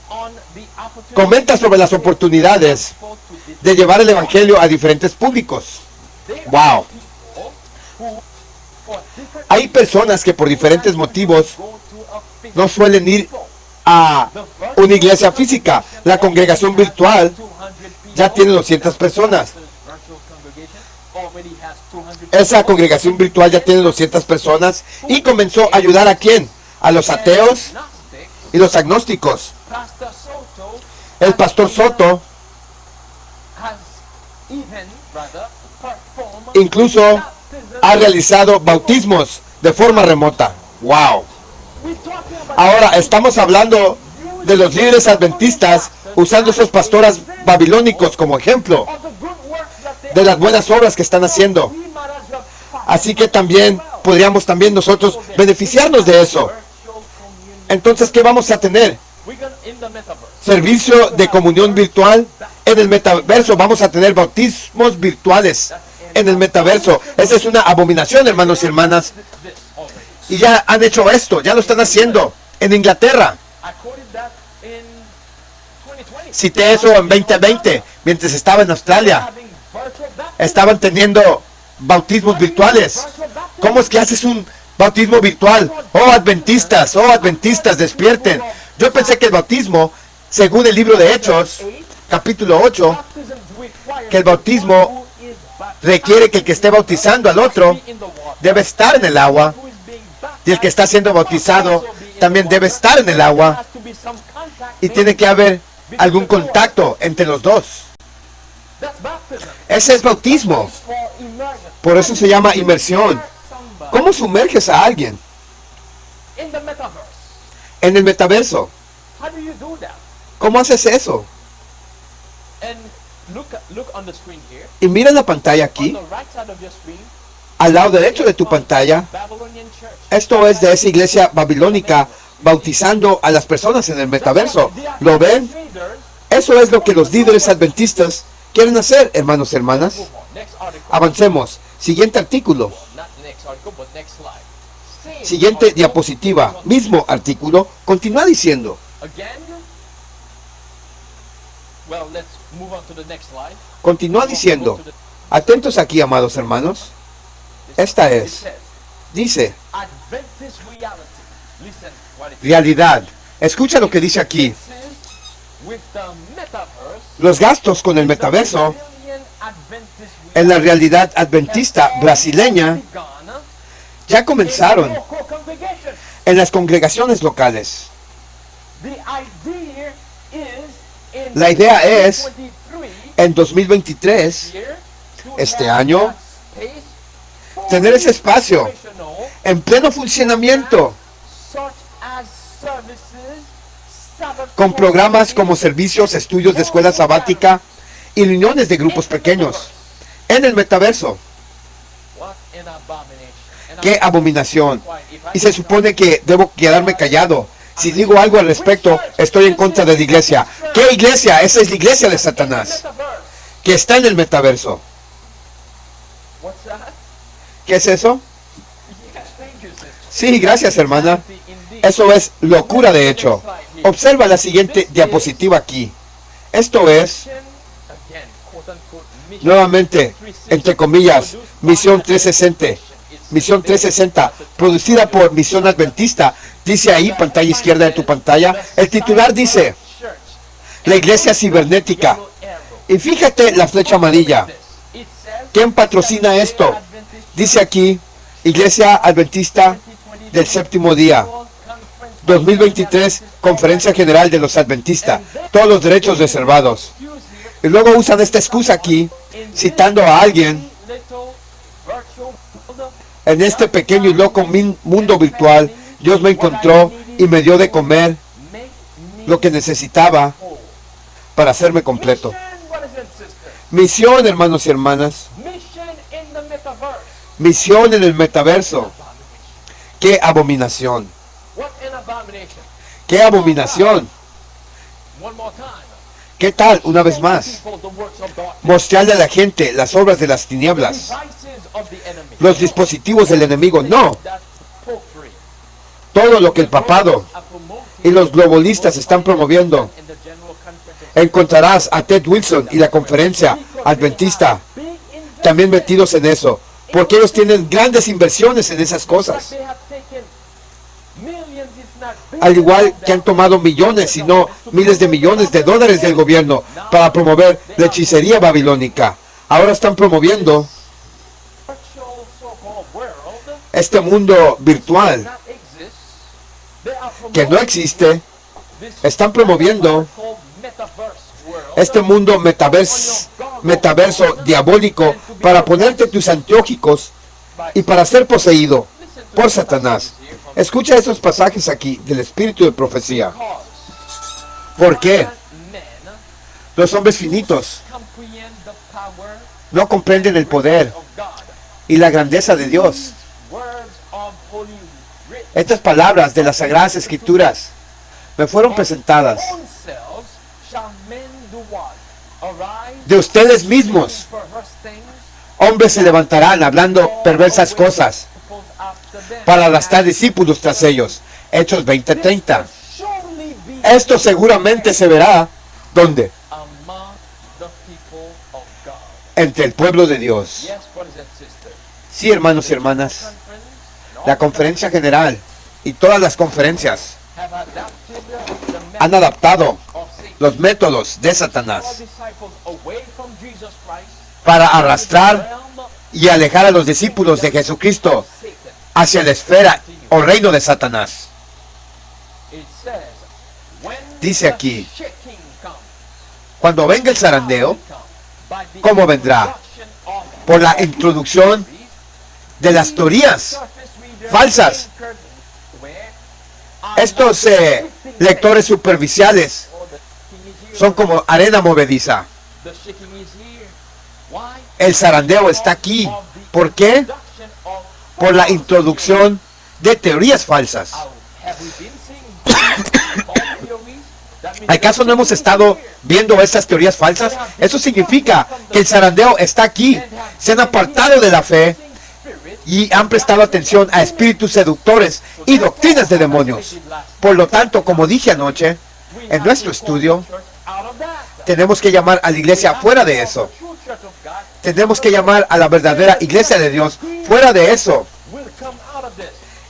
on the opportunity comenta sobre las oportunidades for to this. de llevar el evangelio a diferentes públicos. There Wow. are people who, for different Hay personas que por diferentes motivos go to a physical no suelen ir a una iglesia física. La congregación virtual 200 people. ya tiene 200 personas. Virtual congregation already has 200 Esa people. congregación virtual ya tiene 200 personas y comenzó a ayudar a quién? A los ateos Gnostics, y los agnósticos. Pastor Soto El pastor Soto has even performed incluso baptism. ha realizado bautismos de forma remota. ¡Wow! We're talking about Ahora estamos hablando de los líderes adventistas usando esos pastores babilónicos como ejemplo of the good works that they de las buenas obras que están haciendo. we might as well Así que también podríamos también nosotros beneficiarnos de eso. virtual communion. Entonces, ¿qué vamos a tener? We're gonna in the metaverse. Servicio de comunión virtual en el metaverso. Vamos a tener bautismos virtuales en el metaverso. Esa es una abominación, hermanos y hermanas. This already. Y ya han hecho esto, ya lo están haciendo en Inglaterra. I quoted that in 2020. Cité eso en 2020, mientras estaba en Australia. Having virtual baptism. Estaban teniendo bautismos virtuales. ¿Cómo es que haces un bautismo virtual? Oh, adventistas, despierten. Yo pensé que el bautismo, según el libro de Hechos, capítulo 8, Baptism requires que el bautismo who is baptized requiere que el que esté bautizando al otro in the water, debe estar en el agua who is being baptized y el que está siendo bautizado también debe estar en el agua. has to be be some contact y made tiene que haber algún contacto entre los dos. That's baptism. Ese es bautismo. It's for immersion. Por eso se llama inmersión. Somebody ¿Cómo sumerges a alguien in the metaverse. en el metaverso? How do you do that? ¿Cómo haces eso? And look on the screen here. Y mira la pantalla On aquí, the right side of your screen, al lado derecho de tu pantalla. Babylonian church. Esto es de esa iglesia babilónica bautizando a las personas en el metaverso. ¿Lo ven? Eso es lo que los líderes adventistas quieren hacer, hermanos y hermanas. Move on. Next article. Avancemos. Siguiente artículo. Not next article, but next slide. Same Siguiente article. diapositiva. Mismo artículo. Continúa diciendo. Again. Well, let's move on to the next slide. Continúa diciendo. Atentos aquí, amados hermanos. Esta It es. says, Dice. Adventist reality. Listen what it Realidad. Escucha lo que dice aquí. says. With the metaverse, Los gastos con el metaverso the Brazilian Adventist en la realidad adventista brasileña begun ya in comenzaron local congregations. en las congregaciones locales. The idea is in La idea es 2023 en 2023 year to este have año, that space for tener ese espacio operational, en pleno funcionamiento such as services, Sabbath con programas como services, servicios, estudios de escuela sabática y reuniones de grupos pequeños en el metaverso. What an abomination. And ¡Qué I'm abominación! quiet. If I Y se supone que debo quedarme callado. Si digo algo al respecto, estoy en contra de la iglesia. ¿Qué iglesia? Esa es la iglesia de Satanás, metaverse, que está en el metaverso. what's that? ¿Qué es eso? Yes, thank you, sister. Sí, gracias, hermana. Indeed. Eso es locura de hecho. Observa la siguiente diapositiva aquí. Esto es, Again, quote unquote, mission nuevamente, 360, entre comillas, produced Misión by 360. It's Misión 360, producida por Misión Adventista. Dice ahí, pantalla izquierda de tu pantalla. El titular dice, Church. la iglesia cibernética. Yellow arrow. Y fíjate la flecha amarilla. It says, ¿Quién patrocina esto? Dice aquí, Iglesia Adventista del Séptimo Día, 2023, Conferencia General de los Adventistas, todos los derechos reservados. Y luego usan esta excusa aquí, citando a alguien en este pequeño y loco mundo virtual. Dios me encontró y me dio de comer lo que necesitaba para hacerme completo. Misión, hermanos y hermanas. Mission in the metaverse. Misión en el metaverso. ¡Qué abominación! What an abomination. ¡Qué abominación! One more time. ¿Qué tal, una vez más? People, the works of darkness, Mostrarle a la gente las obras de las tinieblas, devices of the enemy. los dispositivos del enemigo. No, That popery. todo lo que el papado Are promoting y los globalistas están promoviendo. in the general conference of Encontrarás a Ted Wilson y la conferencia adventista big investment también metidos en eso, porque ellos tienen grandes inversiones en esas that cosas. they have taken millions, if not Al billions igual of que han them tomado millones, si no miles de millones de dólares del gobierno para promover la hechicería babilónica. Ahora están promoviendo virtual so-called world este mundo virtual not exists. They are que no existe. this Están promoviendo called metaverse world. este mundo metaverso diabólico para ponerte tus anteójicos y para ser poseído por Satanás. Escucha estos pasajes aquí del espíritu de profecía. ¿Por qué? Men Los hombres finitos comprehend the power no comprenden el poder of God. y la grandeza de Dios. Words of holy writ Estas palabras de las Sagradas Escrituras me fueron presentadas own selves shall men do what? Arise, de ustedes mismos. perverse things, Hombres se levantarán hablando perversas cosas suppose after them. para arrastrar discípulos tras ellos. Hechos 20:30. Surely be Esto seguramente se verá, ¿dónde? among the people of God. Entre el pueblo de Dios. Yes, brothers and sisters. Sí, hermanos y hermanas, Conference and la all conferencia general y todas las conferencias have adapted the han method adaptado of Satan. los métodos de All Satanás disciples away from Jesus Christ, para arrastrar realm y alejar a los discípulos de Jesucristo Satan. hacia la esfera o reino de Satanás. It says, dice aquí, cuando venga el zarandeo, ¿cómo vendrá? Por la introducción de las teorías falsas. Estos lectores superficiales son como arena movediza. El zarandeo está aquí. ¿Por qué? Por la introducción de teorías falsas. ¿Acaso no hemos estado viendo estas teorías falsas? Eso significa que el zarandeo está aquí. Se han apartado de la fe y han prestado atención a espíritus seductores y doctrinas de demonios. Por lo tanto, como dije anoche, en nuestro estudio, tenemos que llamar a la iglesia fuera de eso. Tenemos que llamar a la verdadera iglesia de Dios fuera de eso.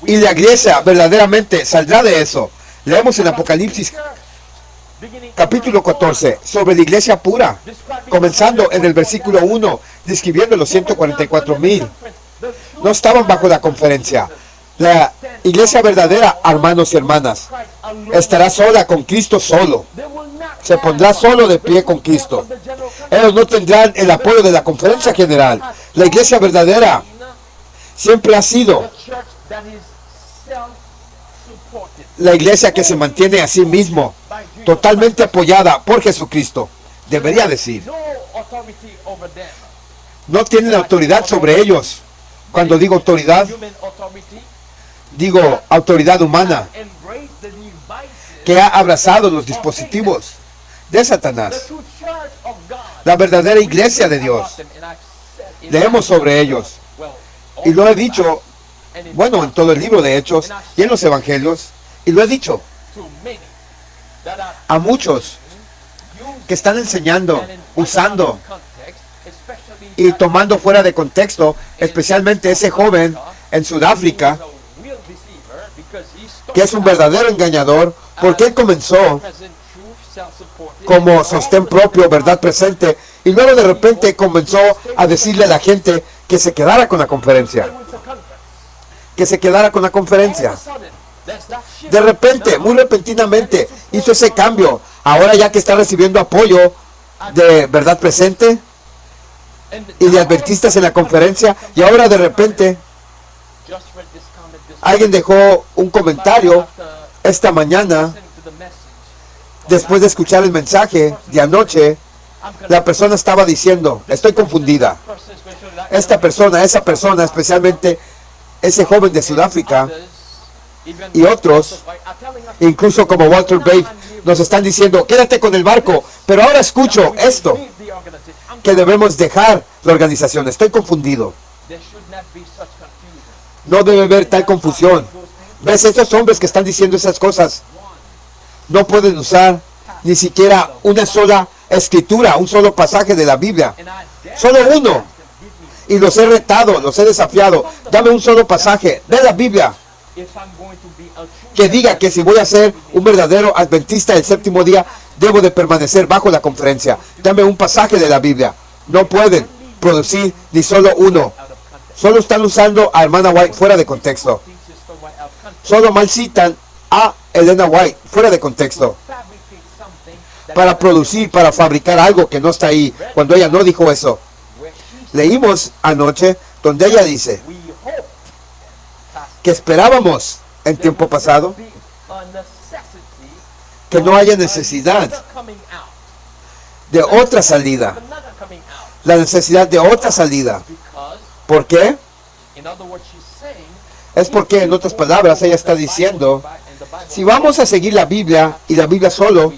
Y la iglesia verdaderamente saldrá de eso. Leemos en Apocalipsis capítulo 14 sobre la iglesia pura, comenzando en el versículo 1, describiendo los 144,000. No estaban bajo la conferencia. La iglesia verdadera, hermanos y hermanas, estará sola con Cristo solo. Se pondrá solo de pie con Cristo. Ellos no tendrán el apoyo de la conferencia general. La iglesia verdadera siempre ha sido la iglesia que se mantiene a sí mismo, totalmente apoyada por Jesucristo. Debería decir, no tienen autoridad sobre ellos. Cuando digo autoridad, digo autoridad humana, que ha abrazado los dispositivos de Satanás. La verdadera iglesia de Dios. Leemos sobre ellos. Y lo he dicho, bueno, en todo el libro de Hechos y en los Evangelios. Y lo he dicho a muchos que están enseñando, usando y tomando fuera de contexto, especialmente ese joven en Sudáfrica, que es un verdadero engañador, porque él comenzó como sostén propio, verdad presente, y luego de repente comenzó a decirle a la gente que se quedara con la conferencia. Que se quedara con la conferencia. De repente, muy repentinamente, hizo ese cambio. Ahora ya que está recibiendo apoyo de verdad presente y de adventistas en la conferencia, y ahora de repente alguien dejó un comentario esta mañana después de escuchar el mensaje de anoche. La persona estaba diciendo, estoy confundida. Esa persona, especialmente ese joven de Sudáfrica y otros, incluso como Walter Babe, nos están diciendo, quédate con el barco, pero ahora escucho esto, que debemos dejar la organización. Estoy confundido. No debe haber tal confusión. ¿Ves? Esos hombres que están diciendo esas cosas no pueden usar ni siquiera una sola escritura, un solo pasaje de la Biblia. Solo uno. Y los he retado, los he desafiado. Dame un solo pasaje de la Biblia que diga que si voy a ser un verdadero adventista del séptimo día, debo de permanecer bajo la conferencia. Dame un pasaje de la Biblia. No pueden producir ni solo uno. Solo están usando a hermana White fuera de contexto. Solo mal citan a Elena White fuera de contexto. Para producir, para fabricar algo que no está ahí, cuando ella no dijo eso. Leímos anoche donde ella dice que esperábamos en tiempo pasado que no haya necesidad de otra salida. La necesidad de otra salida. ¿Por qué? Es porque, en otras palabras, ella está diciendo, si vamos a seguir la Biblia y la Biblia solo,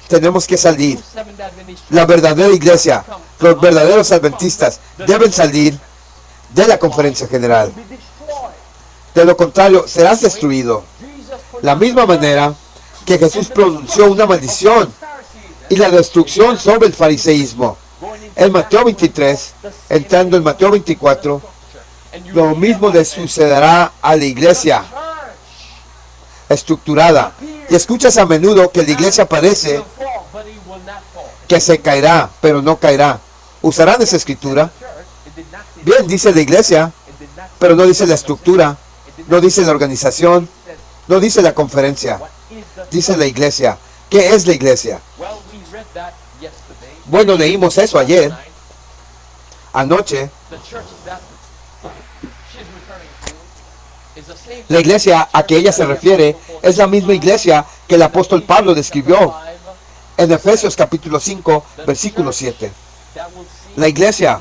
tenemos que salir. La verdadera iglesia, los verdaderos adventistas, deben salir de la conferencia general. De lo contrario, serás destruido. La misma manera que Jesús pronunció una maldición y la destrucción sobre el fariseísmo. En Mateo 23, entrando en Mateo 24, lo mismo le sucederá a la iglesia estructurada. Y escuchas a menudo que la iglesia parece que se caerá, pero no caerá. ¿Usarán esa escritura? Bien, dice la iglesia, pero no dice la estructura, no dice la organización, no dice la conferencia, dice la iglesia. ¿Qué es la iglesia? Well, we read that yesterday. Bueno, leímos eso ayer, anoche. The church that she's referring to is the same La iglesia a que ella se refiere es la misma iglesia que el apóstol Pablo describió en Efesios capítulo 5, versículo 7. La iglesia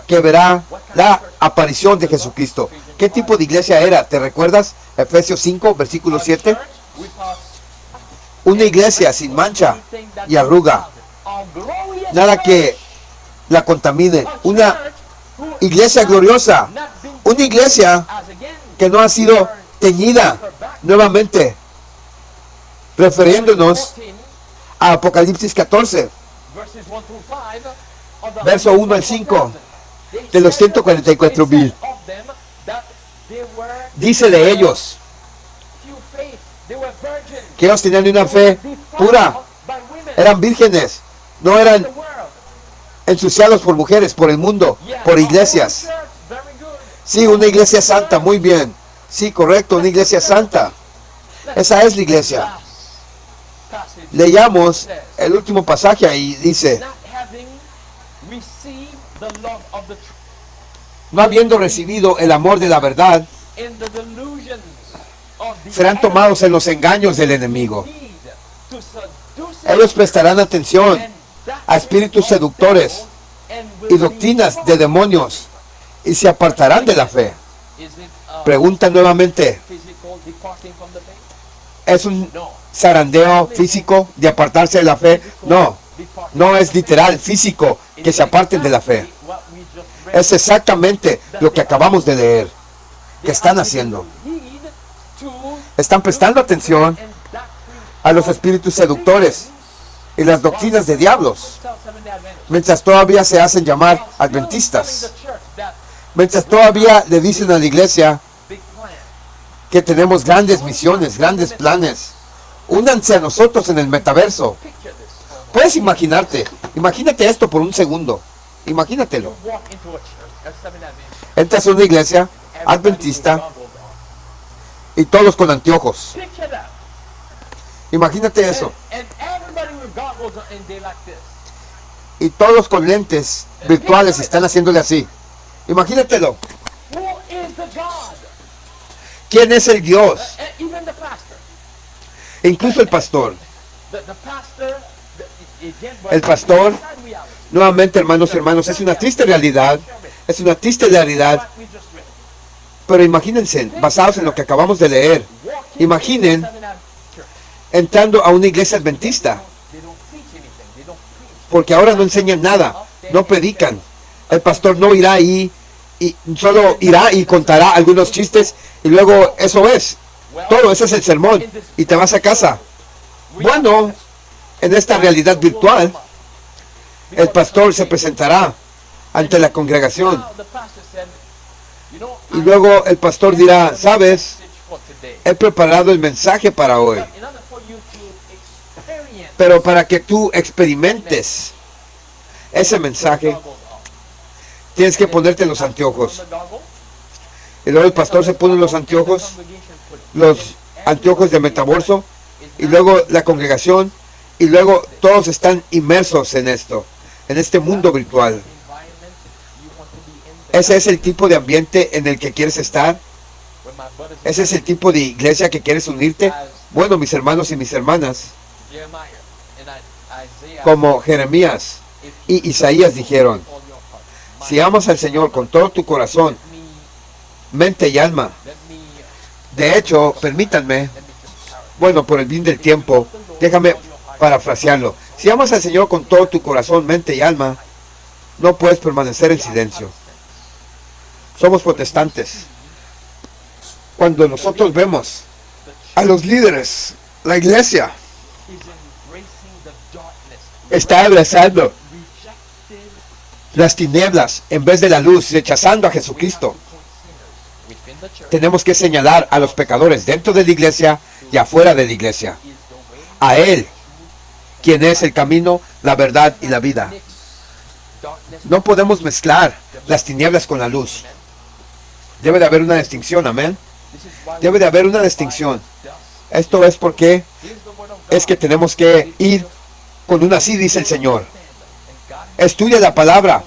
que verá la aparición de Jesucristo. ¿Qué tipo de iglesia era? ¿Te recuerdas? Efesios 5, versículo 7. Una iglesia sin mancha y arruga. Nada que la contamine. Una iglesia gloriosa. Una iglesia que no ha sido teñida nuevamente. Refiriéndonos a Apocalipsis 14, verso 1 al 5, de los 144,000. Dice de ellos que ellos tenían una fe pura, eran vírgenes, no eran ensuciados por mujeres, por el mundo, por iglesias. Sí, una iglesia santa, muy bien. Sí, correcto, una iglesia santa. Esa es la iglesia. Leamos el último pasaje ahí, dice: no habiendo recibido el amor de la verdad, serán tomados en los engaños del enemigo. Ellos prestarán atención a espíritus seductores y doctrinas de demonios y se apartarán de la fe. Pregunta nuevamente: ¿es un zarandeo físico de apartarse de la fe? No, no es literal, físico, que se aparten de la fe. Es exactamente lo que acabamos de leer, que están haciendo. Están prestando atención a los espíritus seductores y las doctrinas de diablos, mientras todavía se hacen llamar adventistas, mientras todavía le dicen a la iglesia que tenemos grandes misiones, grandes planes. Únanse a nosotros en el metaverso. Puedes imaginarte, imagínate esto por un segundo, imagínatelo. Entras a una iglesia adventista y todos con anteojos. Imagínate eso. Y todos con lentes virtuales están haciéndole así. Imagínatelo. ¿Quién es el Dios? Incluso el pastor. El pastor, nuevamente, hermanos y hermanos, es una triste realidad. Es una triste realidad. Pero imagínense, basados en lo que acabamos de leer, imaginen entrando a una iglesia adventista. Porque ahora no enseñan nada, no predican. El pastor no irá ahí y solo irá y contará algunos chistes y luego eso es. Todo ese es el sermón y te vas a casa. Bueno, en esta realidad virtual, el pastor se presentará ante la congregación y luego el pastor dirá: sabes, he preparado el mensaje para hoy, pero para que tú experimentes ese mensaje tienes que ponerte los anteojos. Y luego el pastor se pone los anteojos de metaverso, y luego la congregación, y luego todos están inmersos en esto, en este mundo virtual. ¿Ese es el tipo de ambiente en el que quieres estar? ¿Ese es el tipo de iglesia que quieres unirte? Bueno, mis hermanos y mis hermanas, como Jeremías y Isaías dijeron: si amas al Señor con todo tu corazón, mente y alma. De hecho, permítanme, bueno, por el bien del tiempo, déjame parafrasearlo. Si amas al Señor con todo tu corazón, mente y alma, no puedes permanecer en silencio. Somos protestantes. Cuando nosotros vemos a los líderes, la iglesia está abrazando las tinieblas en vez de la luz, rechazando a Jesucristo, tenemos que señalar a los pecadores dentro de la iglesia y afuera de la iglesia. A Él, quien es el camino, la verdad y la vida. No podemos mezclar las tinieblas con la luz. Debe de haber una distinción, amén. Debe de haber una distinción. Esto es porque es que tenemos que ir con una así, dice el Señor. Estudia la palabra.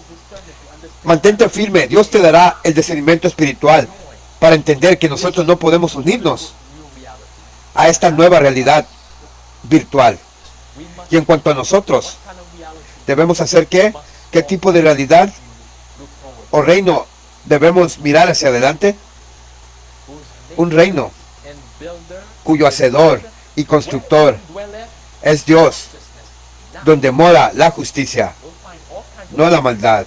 Mantente firme. Dios te dará el discernimiento espiritual para entender que nosotros no podemos unirnos a esta nueva realidad virtual. Y en cuanto a nosotros, debemos hacer ¿qué tipo de realidad o reino debemos mirar hacia adelante? Un reino cuyo hacedor y constructor es Dios, donde mora la justicia, no la maldad.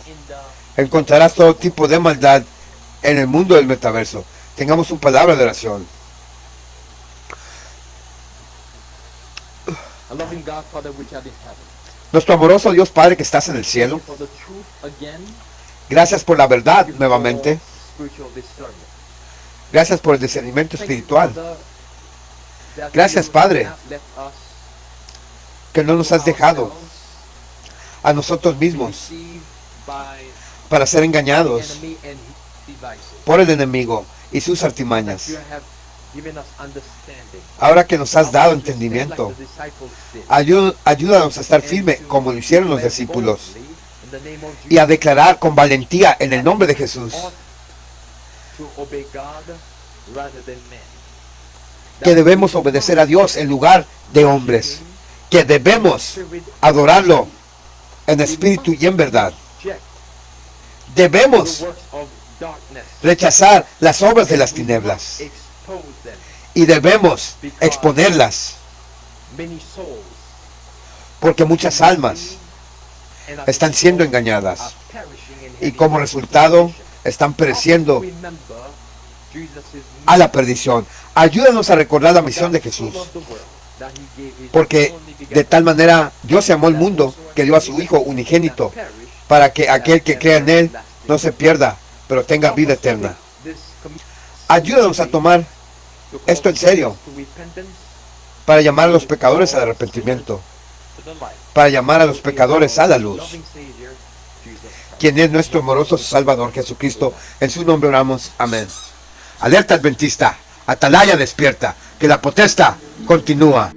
Encontrarás todo tipo de maldad en el mundo del metaverso. Tengamos una palabra de oración. A loving God, Father, which art in heaven. Nuestro amoroso Dios Padre que estás en el cielo, For the truth again, gracias por la verdad nuevamente. spiritual discernment. Gracias por el discernimiento Thank you, espiritual. Father, that Gracias, you Padre, have left us que no nos has dejado ourselves a nosotros to be mismos deceived by para ser the engañados enemy and his devices. por el enemigo y sus That artimañas. you have given us understanding. Ahora que nos has dado Help us to stand entendimiento, like the disciples did. ayúdanos a estar And firme to como lo hicieron los declare discípulos boldly in the name of y a Jesus declarar con valentía en el nombre de Jesús ought to obey God rather than men. que debemos obedecer a Dios en lugar de hombres, que debemos adorarlo en espíritu y en verdad. Reject Debemos the works of darkness. rechazar las obras de las tinieblas Expose them. y debemos exponerlas, Many souls porque muchas almas and as están a siendo result engañadas are perishing in y heavy como resultado tribulation. están pereciendo Remember Jesus' a la perdición. Ayúdanos a recordar la misión de Jesús, porque de tal manera Dios amó al mundo que dio a su Hijo unigénito para que aquel que crea en Él no se pierda, pero tenga vida eterna. Ayúdanos a tomar esto en serio, para llamar a los pecadores al arrepentimiento, para llamar a los pecadores a la luz, quien es nuestro amoroso Salvador Jesucristo. En su nombre oramos. Amén. Alerta adventista, atalaya despierta, que la protesta continúa.